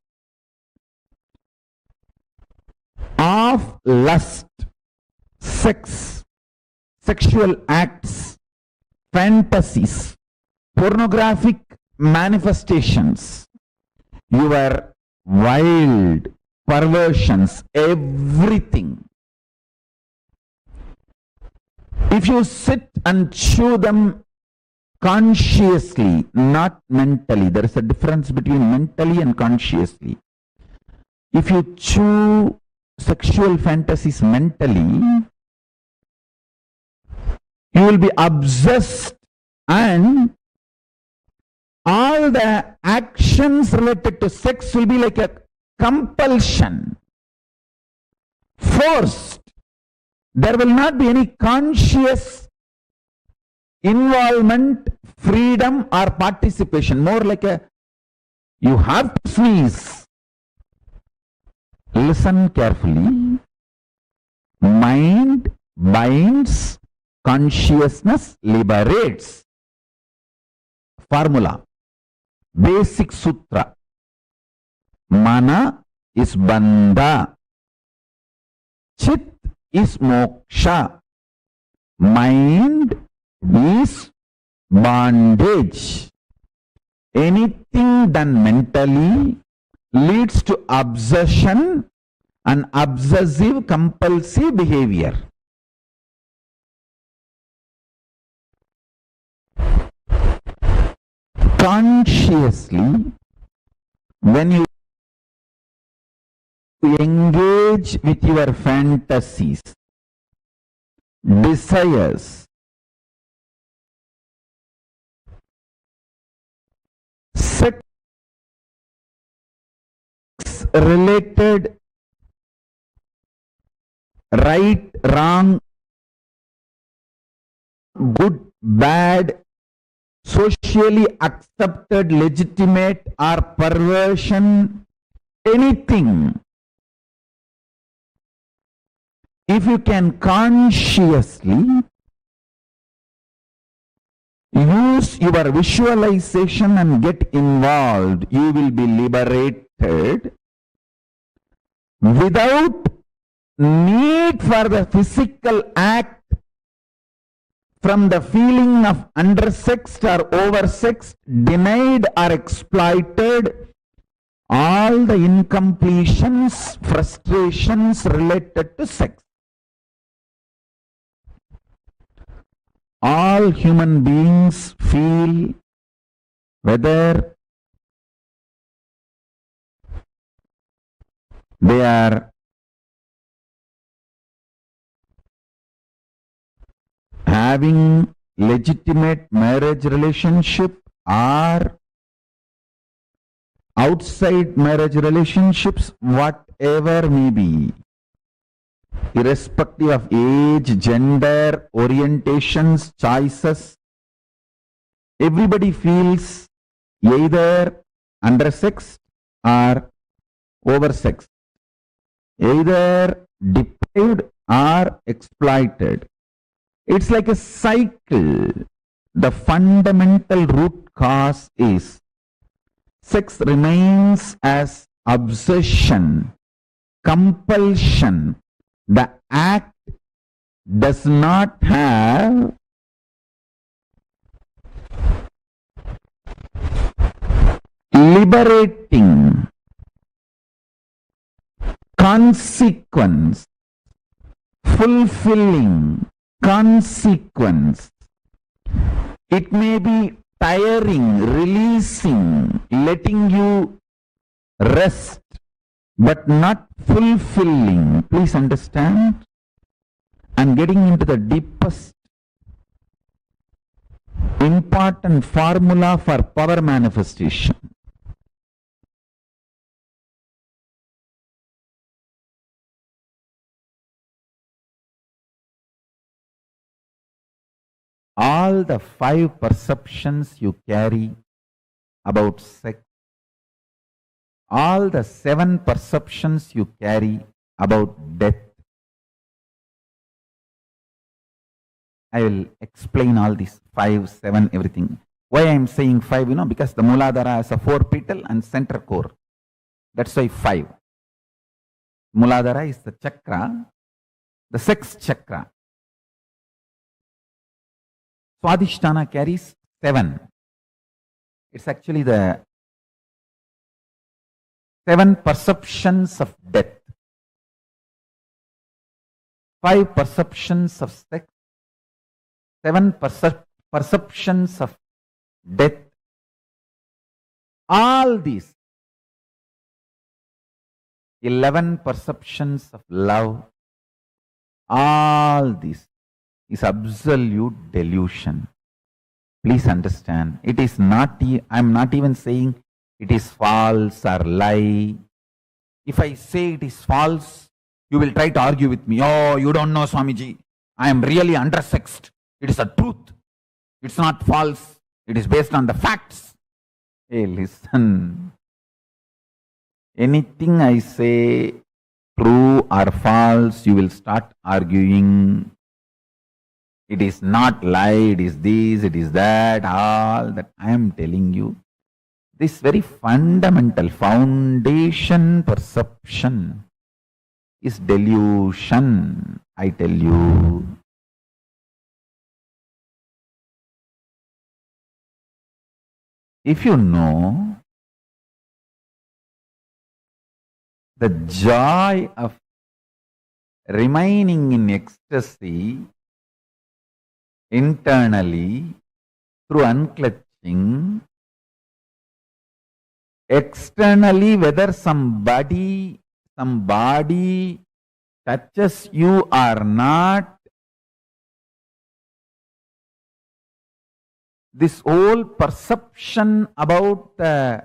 of lust, sex, sexual acts, fantasies, pornographic manifestations, your wild perversions, everything. If you sit and chew them consciously, not mentally, there is a difference between mentally and consciously. If you chew sexual fantasies mentally, you will be obsessed, and all the actions related to sex will be like a compulsion, forced. There will not be any conscious involvement, freedom or participation. More like a, you have to sneeze. Listen carefully. Mind binds, consciousness liberates. Formula, basic sutra. Mana is bandha, chit is moksha, mind is bondage. Anything done mentally leads to obsession and obsessive compulsive behavior. Consciously, when you engage with your fantasies, desires, sex related right, wrong, good, bad, socially accepted, legitimate or perversion, anything. If you can consciously use your visualization and get involved, you will be liberated without need for the physical act, from the feeling of undersexed or oversexed, denied or exploited, all the incompletions, frustrations related to sex. All human beings feel, whether they are having legitimate marriage relationship or outside marriage relationships, whatever may be, irrespective of age, gender, orientations, choices, everybody feels either undersexed or oversexed, either deprived or exploited. It's like a cycle. The fundamental root cause is sex remains as obsession, compulsion. The act does not have liberating consequence, fulfilling consequence. It may be tiring, releasing, letting you rest, but not fulfilling. Please understand. I'm getting into the deepest important formula for power manifestation. All the 5 perceptions you carry about sex, all the 7 perceptions you carry about death. I will explain all these 5, 7, everything. Why I am saying 5, because the Muladhara has a 4 petal and center core. That's why 5. Muladhara is the chakra, the sex chakra. Swadhisthana carries 7. It's actually the 7 perceptions of death, 5 perceptions of sex, 7 perceptions of death. All these 11 perceptions of love, all this is absolute delusion. Please understand, it is not, I'm not even saying it is false or lie. If I say it is false, you will try to argue with me. Oh, you don't know, Swamiji. I am really undersexed. It is a truth. It's not false. It is based on the facts. Hey, listen. Anything I say, true or false, you will start arguing. It is not lie, it is this, it is that, all that I am telling you. This very fundamental foundation perception is delusion, I tell you. If you know the joy of remaining in ecstasy internally through unclutching, externally whether some body touches you or not, this whole perception about the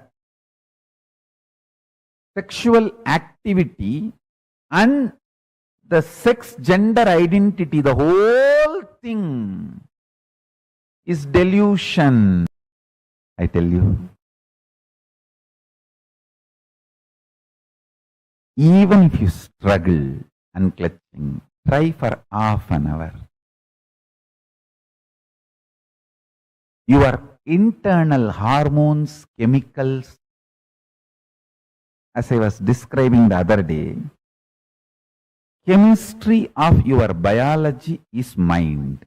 sexual activity and the sex gender identity, the whole thing is delusion, I tell you. Even if you struggle unclutching, try for half an hour. Your internal hormones, chemicals, as I was describing the other day, chemistry of your biology is mind.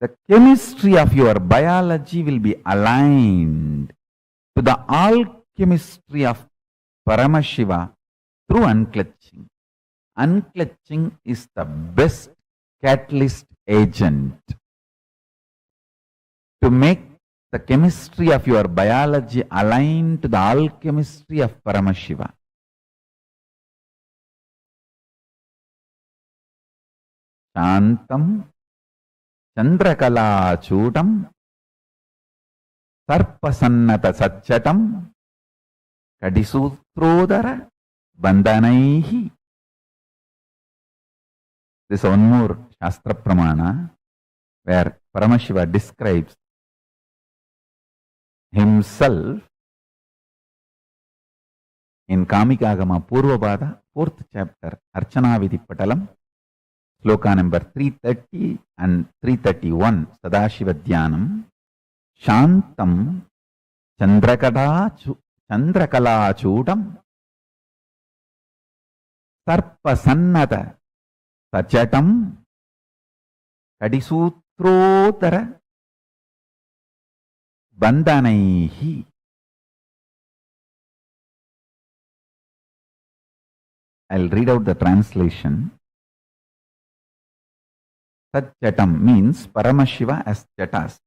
the chemistry of your biology will be aligned to the alchemistry of Paramashiva through unclutching. Unclutching is the best catalyst agent to make the chemistry of your biology align to the alchemistry of Paramashiva. Shantam Chandrakala Chudam Sarpasannata Satchatam Kadisutrodara Bandhanaihi. This is one more Shastra Pramana where Paramashiva describes himself in Kamikagama Purvabada, 4th chapter, Archana Vidhi Patalam, Sloka number 330 and 331, Sadashiva Dhyanam, Shantam Chandrakala Chudam Sarpasannata Sachatam Kadisutrodara Bandhanaihi. I'll read out the translation. Satchatam means Paramashiva as Jatas.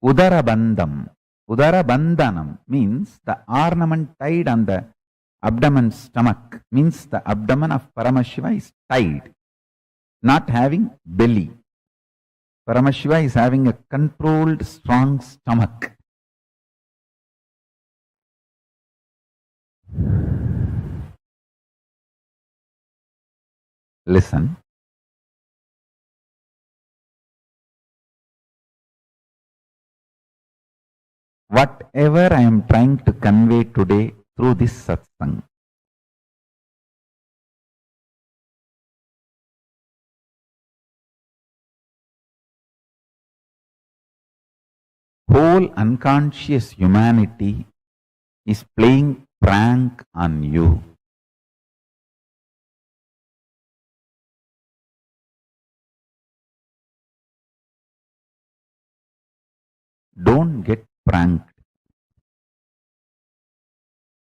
Udarabandham. Udarabandhanam means the ornament tied on the abdomen stomach, means the abdomen of Paramashiva is tied, not having belly. Paramashiva is having a controlled, strong stomach. Listen. Whatever I am trying to convey today through this satsang, whole unconscious humanity is playing prank on you. Don't get pranked.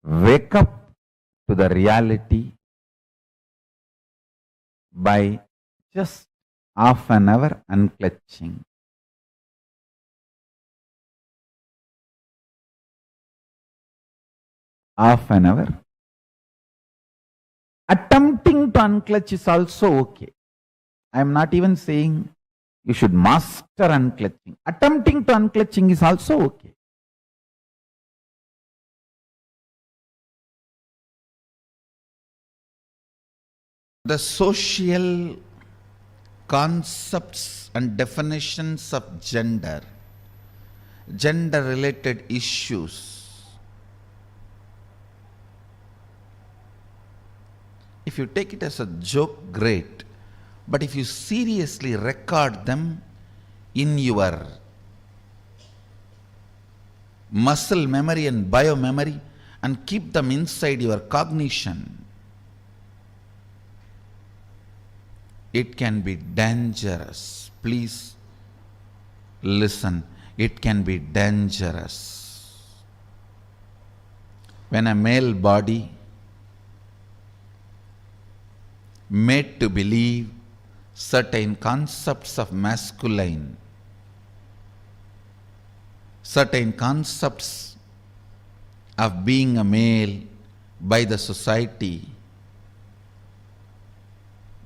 Wake up to the reality by just half an hour unclutching. Half an hour. Attempting to unclutch is also okay. I am not even saying you should master unclutching. Attempting to unclutching is also okay. The social concepts and definitions of gender, gender-related issues, if you take it as a joke, great. But if you seriously record them in your muscle memory and biomemory and keep them inside your cognition, it can be dangerous. Please listen. It can be dangerous. When a male body made to believe certain concepts of masculine, certain concepts of being a male by the society,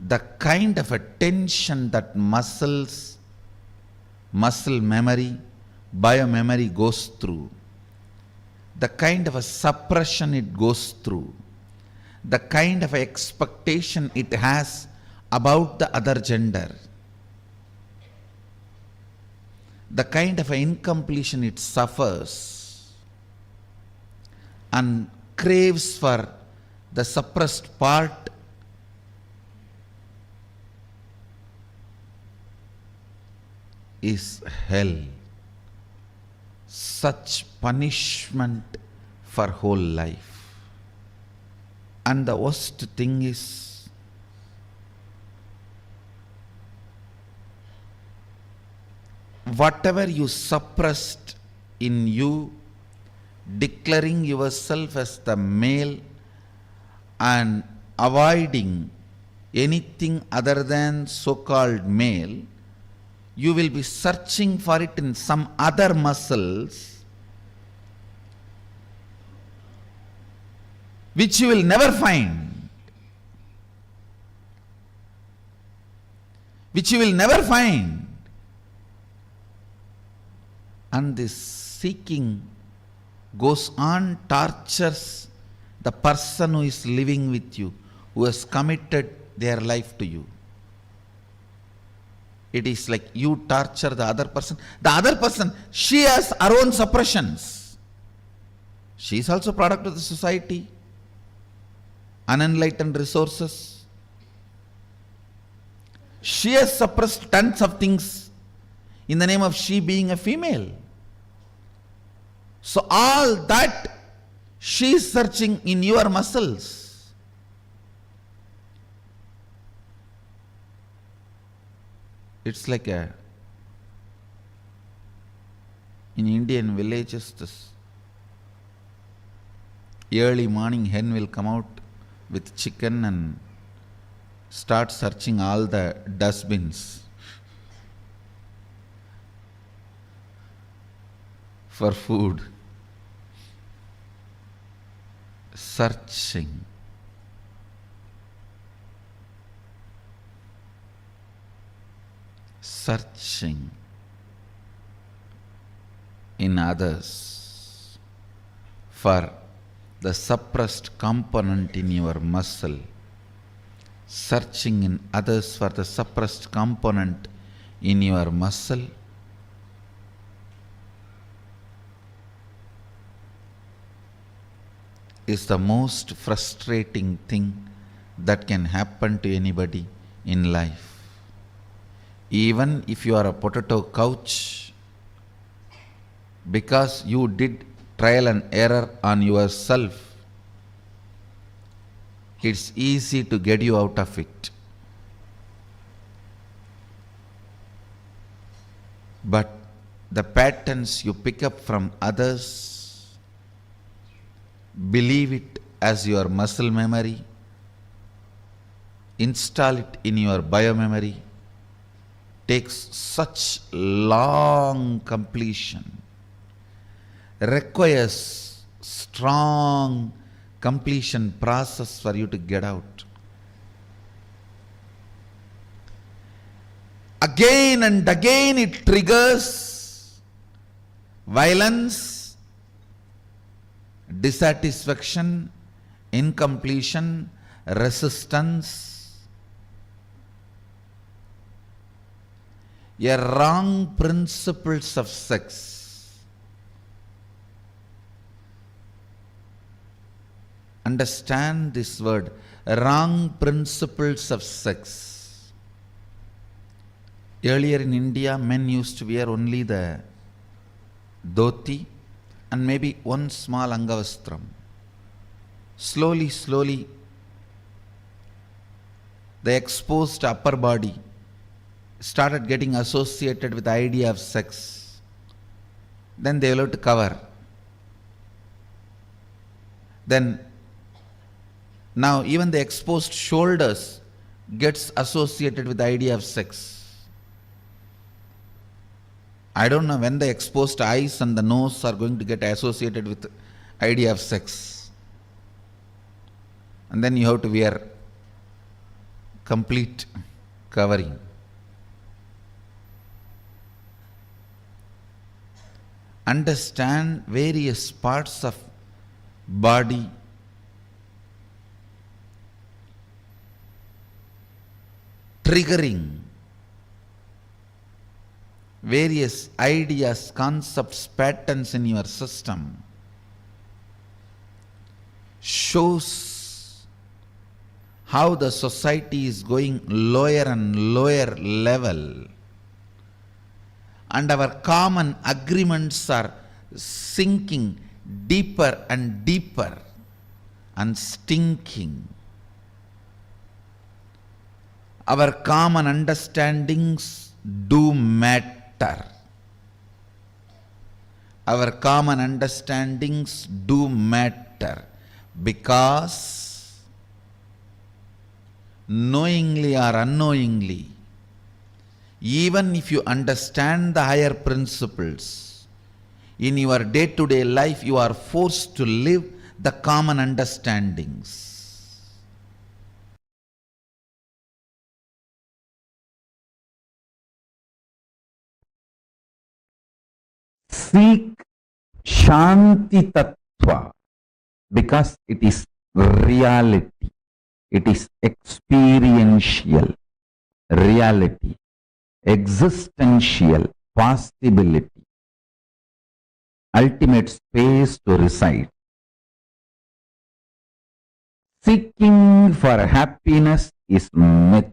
the kind of attention that muscle memory, biomemory goes through, the kind of a suppression it goes through, the kind of expectation it has about the other gender, the kind of incompletion it suffers and craves for the suppressed part, is hell. Such punishment for whole life. And the worst thing is, whatever you suppressed in you, declaring yourself as the male and avoiding anything other than so-called male, you will be searching for it in some other muscles which you will never find. Which you will never find. And this seeking goes on, tortures the person who is living with you, who has committed their life to you. It is like you torture the other person. The other person, she has her own suppressions. She is also product of the society. Unenlightened resources. She has suppressed tons of things in the name of she being a female. So all that she is searching in your muscles. It's like in Indian villages, this early morning hen will come out with chicken and start searching all the dustbins for food. Searching. Searching in others for the suppressed component in your muscle. Searching in others for the suppressed component in your muscle. Is the most frustrating thing that can happen to anybody in life. Even if you are a potato couch, because you did trial and error on yourself, it's easy to get you out of it. But the patterns you pick up from others, believe it as your muscle memory, install it in your biomemory, takes such long completion, requires strong completion process for you to get out. Again and again it triggers violence, dissatisfaction, incompletion, resistance, a wrong principles of sex. Understand this word, wrong principles of sex. Earlier in India, men used to wear only the dhoti and maybe one small angavastram. Slowly, the exposed upper body started getting associated with the idea of sex. Then they will have to cover. Then now even the exposed shoulders gets associated with the idea of sex. I don't know when the exposed eyes and the nose are going to get associated with the idea of sex. And then you have to wear complete covering. Understand various parts of body triggering various ideas, concepts, patterns in your system shows how the society is going lower and lower level, and our common agreements are sinking deeper and deeper and stinking. Our common understandings do matter. Our common understandings do matter because knowingly or unknowingly, even if you understand the higher principles, in your day-to-day life you are forced to live the common understandings. Seek Shanti Tattva because it is reality, it is experiential reality, existential possibility, ultimate space to reside. Seeking for happiness is myth.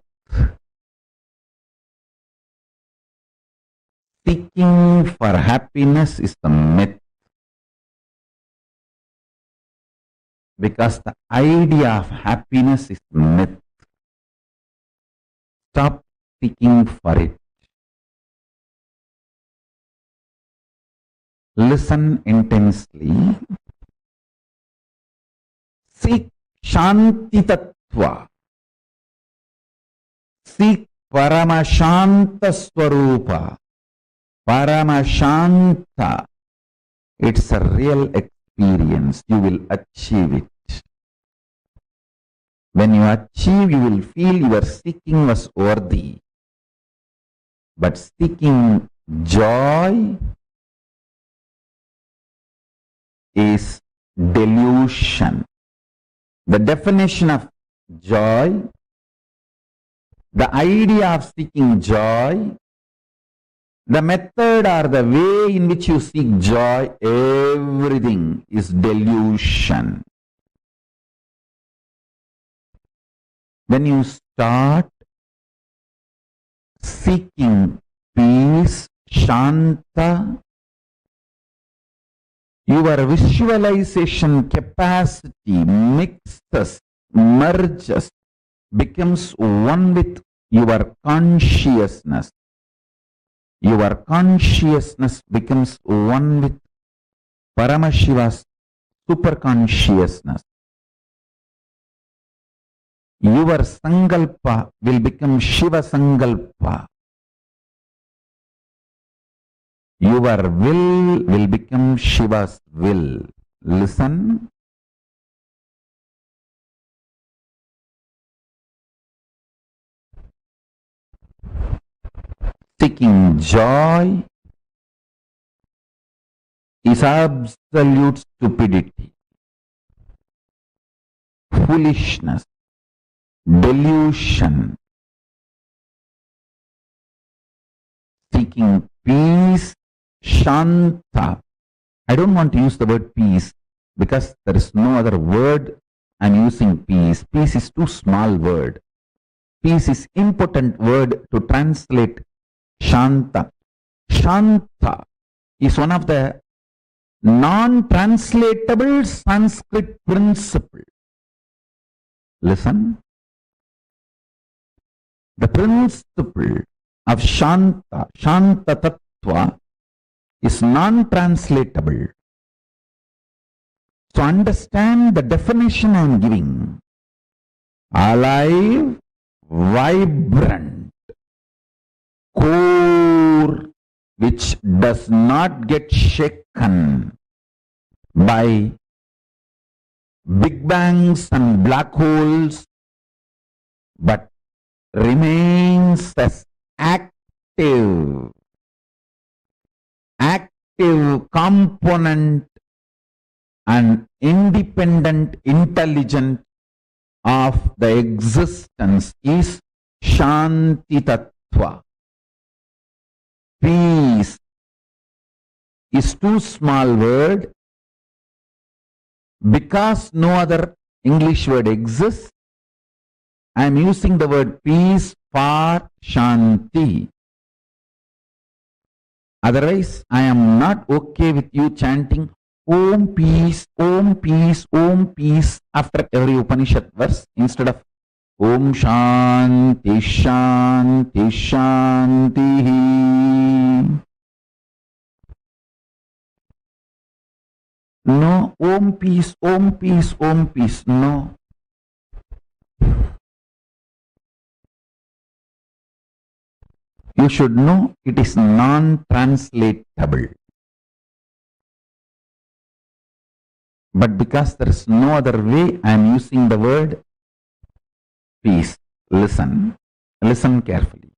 Seeking for happiness is the myth. Because the idea of happiness is myth. Stop seeking for it. Listen intensely. Seek Shanti Tattva. Seek Paramashanta Swarupa. Paramashanta. It's a real experience. You will achieve it. When you achieve, you will feel your seeking was worthy. But seeking joy is delusion. The definition of joy, the idea of seeking joy, the method or the way in which you seek joy, everything is delusion. When you start seeking peace, Shanta, your visualization capacity mixes, merges, becomes one with your consciousness. Your consciousness becomes one with Paramashiva's superconsciousness. Your Sankalpa will become Shiva Sankalpa. Your will become Shiva's will. Listen. Seeking joy is absolute stupidity, foolishness, delusion. Seeking peace, Shanta. I don't want to use the word peace because there is no other word I'm using peace. Peace is too small word. Peace is impotent word to translate Shanta. Shanta is one of the non-translatable Sanskrit principles. Listen. The principle of Shanta, Shanta Tattva, is non-translatable. So understand the definition I am giving. Alive, vibrant, core, which does not get shaken by big bangs and black holes, but remains as active component and independent intelligent of the existence is Shanti Tattva. Peace is too small word because no other English word exists. I am using the word peace for Shanti. Otherwise, I am not okay with you chanting Om peace, Om peace, Om peace after every Upanishad verse instead of Om Shanti, Shanti, Shanti. No, Om peace, Om peace, Om peace. No. You should know it is non-translatable. But because there is no other way, I am using the word peace. Listen. Listen carefully.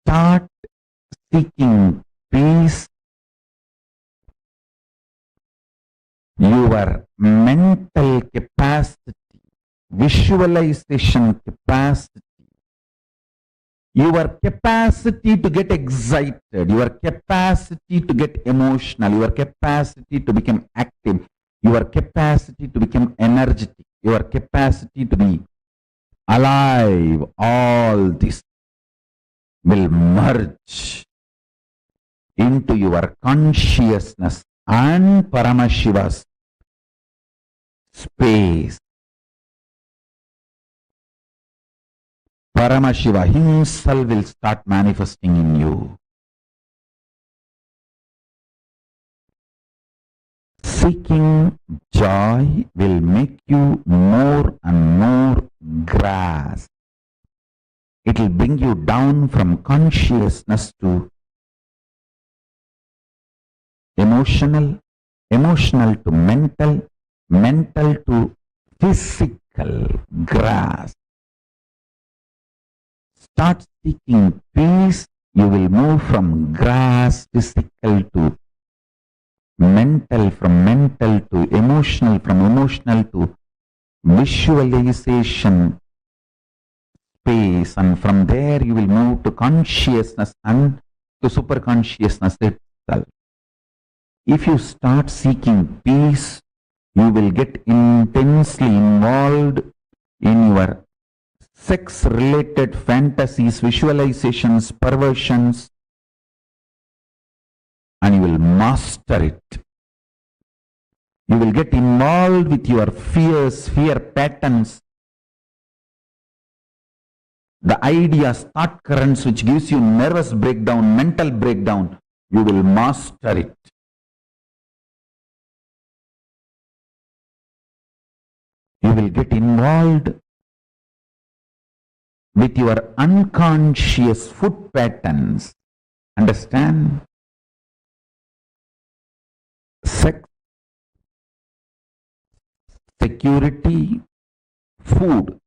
Start seeking peace. Your mental capacity, visualization capacity, your capacity to get excited, your capacity to get emotional, your capacity to become active, your capacity to become energetic, your capacity to be alive, all this will merge into your consciousness and Paramashiva's space. Paramashiva himself will start manifesting in you. Seeking joy will make you more and more grasp. It will bring you down from consciousness to emotional, emotional to mental, mental to physical grasp. Start seeking peace, you will move from grasp, physical to mental, from mental to emotional, from emotional to visualization space, and from there you will move to consciousness and to superconsciousness itself. If you start seeking peace, you will get intensely involved in your sex-related fantasies, visualizations, perversions, and you will master it. You will get involved with your fears, fear patterns, the ideas, thought currents which gives you nervous breakdown, mental breakdown. You will master it. You will get involved with your unconscious food patterns. Understand? Sex, security, food,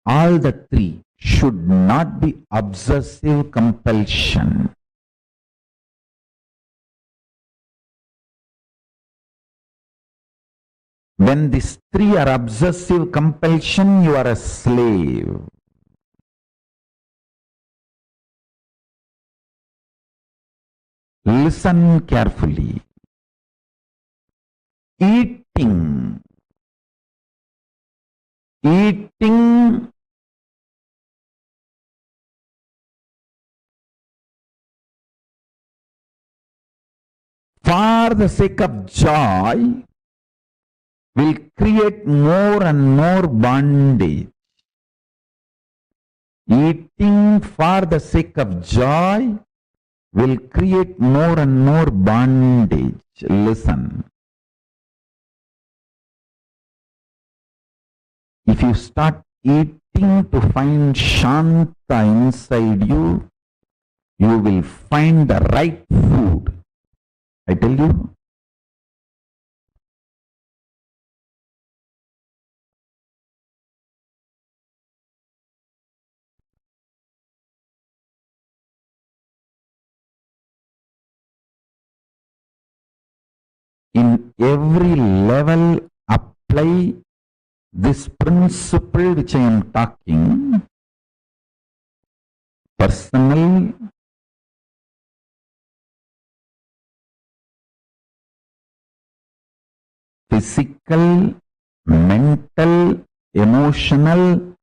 all the three should not be obsessive compulsion. When these three are obsessive compulsion, you are a slave. Listen carefully. Eating for the sake of joy will create more and more bondage. Eating for the sake of joy will create more and more bondage. Listen. If you start eating to find Shanta inside you, you will find the right food. I tell you. In every level, apply this principle which I am talking. Personal, physical, mental, emotional,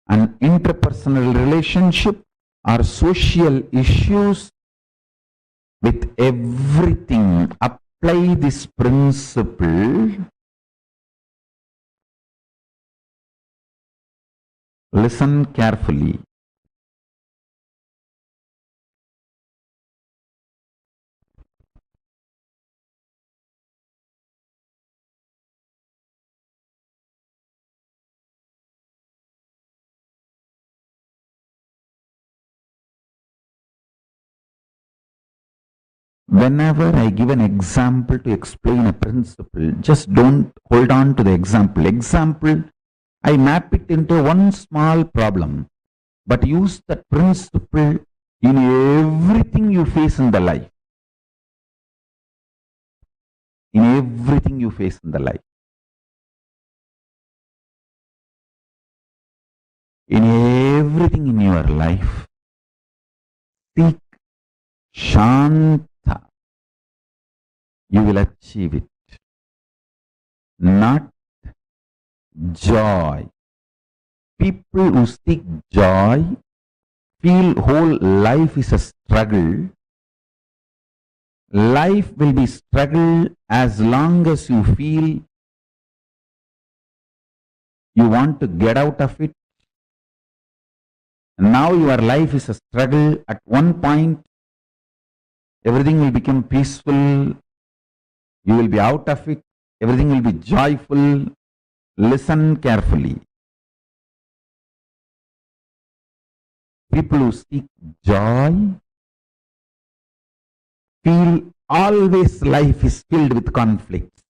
and interpersonal relationship or social issues with everything. Apply this principle. Listen carefully. Whenever I give an example to explain a principle, just don't hold on to the example. Example, I map it into one small problem, but use that principle in everything you face in the life. In everything you face in the life. In everything in your life, seek Shanta. You will achieve it. Not joy. People who seek joy feel whole life is a struggle. Life will be struggle as long as you feel you want to get out of it. Now your life is a struggle. At one point, everything will become peaceful. You will be out of it. Everything will be joyful. Listen carefully. People who seek joy feel always life is filled with conflicts.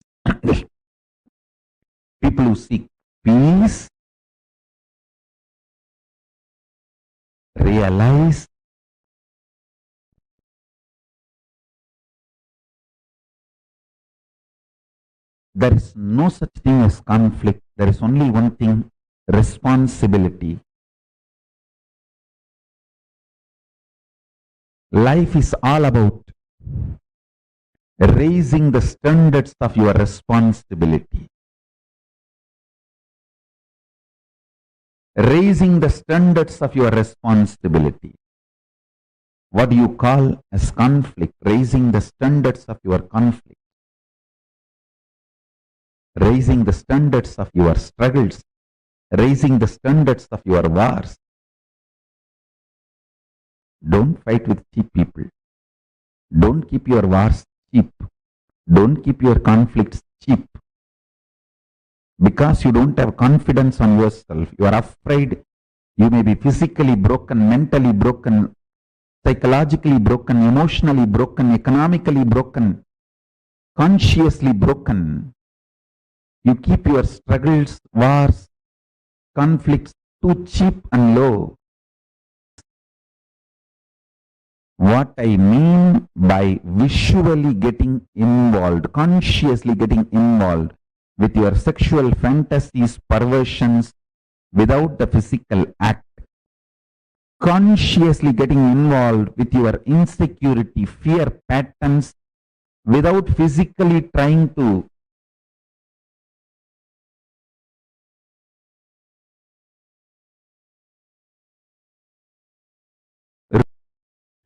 People who seek peace realize there is no such thing as conflict. There is only one thing, responsibility. Life is all about raising the standards of your responsibility. Raising the standards of your responsibility. What do you call as conflict? Raising the standards of your conflict. Raising the standards of your struggles. Raising the standards of your wars. Don't fight with cheap people. Don't keep your wars cheap. Don't keep your conflicts cheap. Because you don't have confidence on yourself. You are afraid you may be physically broken, mentally broken, psychologically broken, emotionally broken, economically broken, consciously broken. You keep your struggles, wars, conflicts too cheap and low. What I mean by visually getting involved, consciously getting involved with your sexual fantasies, perversions, without the physical act. Consciously getting involved with your insecurity, fear patterns, without physically trying to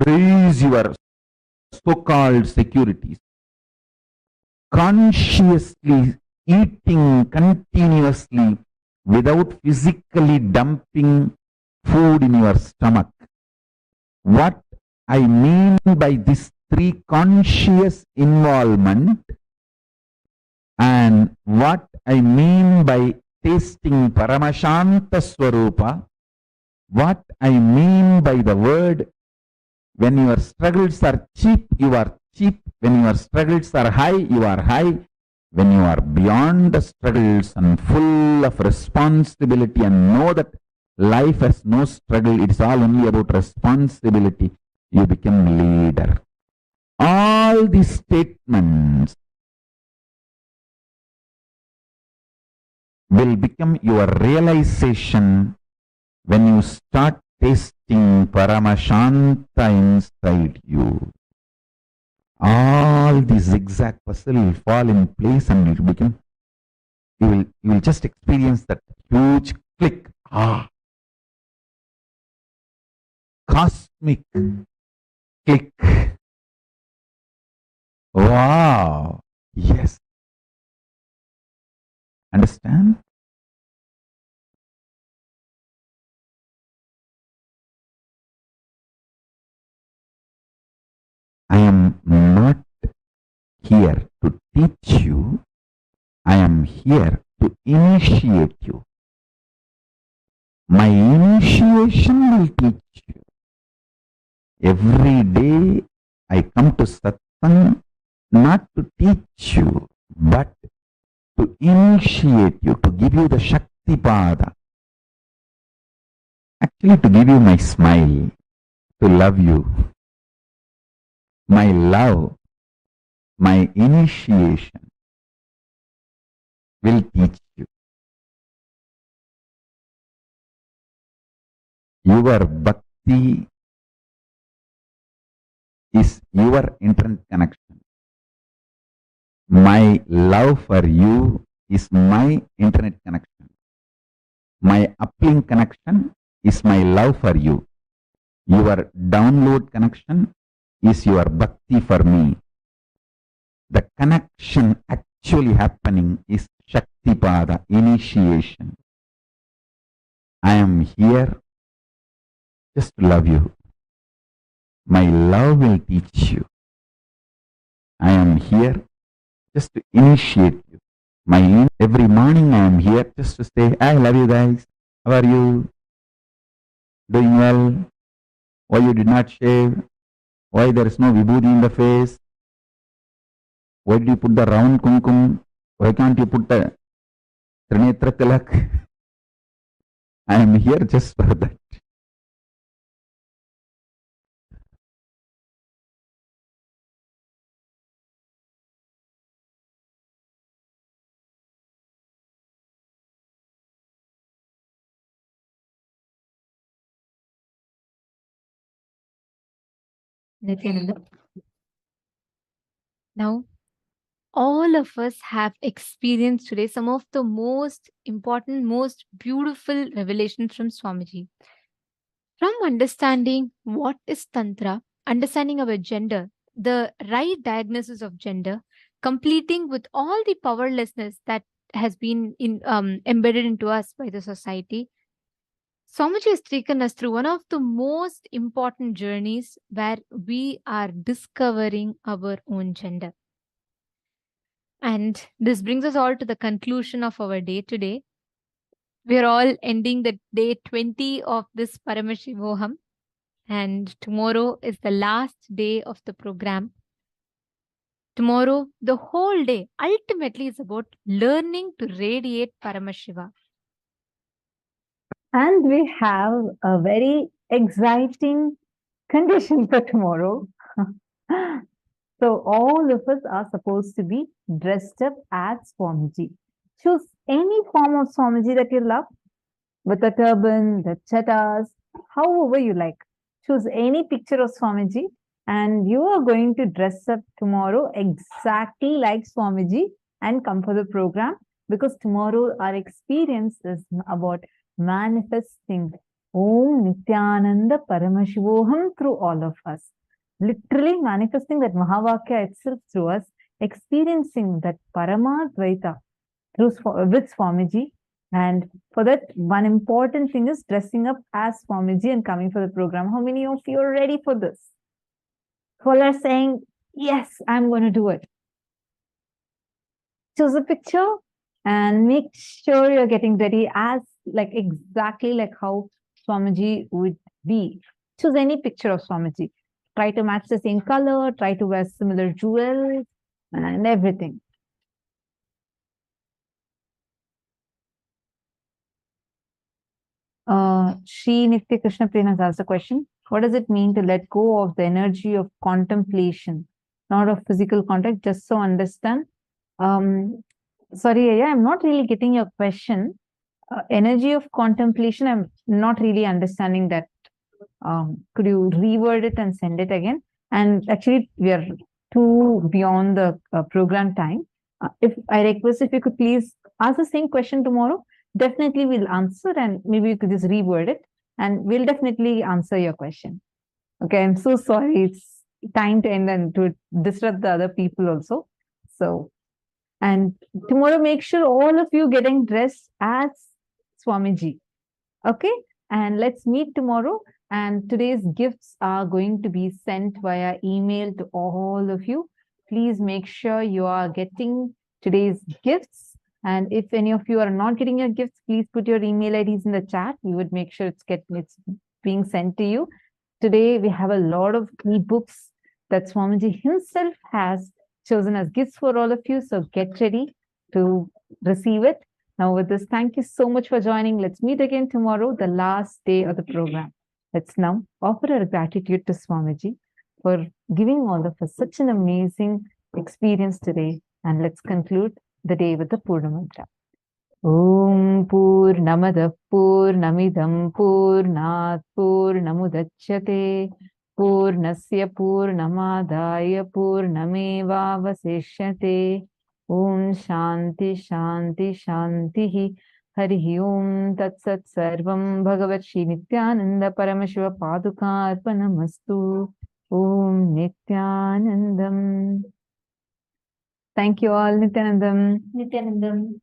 raise your so-called securities. Consciously eating continuously without physically dumping food in your stomach. What I mean by this three conscious involvement and what I mean by tasting Paramashanta Swarupa, what I mean by the word when your struggles are cheap, you are cheap. When your struggles are high, you are high. When you are beyond the struggles and full of responsibility and know that life has no struggle, it's all only about responsibility, you become leader. All these statements will become your realization when you start tasting Paramashanta inside you. All these zigzag puzzle will fall in place and it will become, you will just experience that huge click. Cosmic click. Wow. Yes. Understand? I am not here to teach you. I am here to initiate you. My initiation will teach you. Every day I come to Satsang come not to teach you, but to initiate you, to give you the Shakti Pada. Actually, to give you my smile, to love you. My love, my initiation will teach you. Your bhakti is your internet connection. My love for you is my internet connection. My uplink connection is my love for you. Your download connection is your bhakti for me. The connection actually happening is Shakti Pada, initiation. I am here just to love you. My love will teach you. I am here just to initiate you. Every morning I am here just to say, I love you guys. How are you? Doing well? Why you did not shave? Why there is no vibhuti in the face? Why did you put the round kumkum? Why can't you put the trinetra tilak? I am here just for that. Nithyananda. Now, all of us have experienced today some of the most important, most beautiful revelations from Swamiji. From understanding what is Tantra, understanding our gender, the right diagnosis of gender, completing with all the powerlessness that has been embedded into us by the society, Swamiji has taken us through one of the most important journeys where we are discovering our own gender. And this brings us all to the conclusion of our day today. We are all ending the day 20 of this Paramashivoham, and tomorrow is the last day of the program. Tomorrow, the whole day ultimately is about learning to radiate Paramashiva. And we have a very exciting condition for tomorrow. So all of us are supposed to be dressed up as Swamiji. Choose any form of Swamiji that you love, with a turban, the chattas, however you like. Choose any picture of Swamiji and you are going to dress up tomorrow exactly like Swamiji and come for the program, because tomorrow our experience is about manifesting Om Nithyananda Paramashivoham through all of us. Literally manifesting that Mahavakya itself through us, experiencing that Paramadvaita with Swamiji. And for that, one important thing is dressing up as Swamiji and coming for the program. How many of you are ready for this? All are saying, yes, I'm going to do it. Choose a picture and make sure you're getting ready as exactly like how Swamiji would be. Choose any picture of Swamiji. Try to match the same color, try to wear similar jewels and everything. Shri Nitya Krishna Prem has asked a question. What does it mean to let go of the energy of contemplation, not of physical contact, just so understand? Sorry, Aya, I'm not really getting your question. Energy of contemplation, I'm not really understanding that. Could you reword it and send it again? And actually, we are too beyond the program time. If I request, if you could please ask the same question tomorrow, definitely we'll answer, and maybe you could just reword it and we'll definitely answer your question. Okay, I'm so sorry. It's time to end and to disrupt the other people also. So, and tomorrow, make sure all of you getting dressed as Swamiji. Okay, and let's meet tomorrow. And today's gifts are going to be sent via email to all of you. Please make sure you are getting today's gifts. And if any of you are not getting your gifts, please put your email IDs in the chat. We would make sure it's being sent to you. Today, we have a lot of ebooks that Swamiji himself has chosen as gifts for all of you. So get ready to receive it. Now with this, thank you so much for joining. Let's meet again tomorrow, the last day of the program. Let's now offer our gratitude to Swamiji for giving all of us such an amazing experience today. And let's conclude the day with the Purna Mantra. Om Purnamada Purnamidam Purnat Purnamudachyate Purnasya Purnamadaya Purnameva Vasishyate Om Shanti Shanti Shanti Hari Om Tat Sat Sarvam Bhagavat Shri Nithyananda Paramashiva Paduka Arpanamastu Om Nithyanandam. Thank you all, Nithyanandam. Nithyanandam.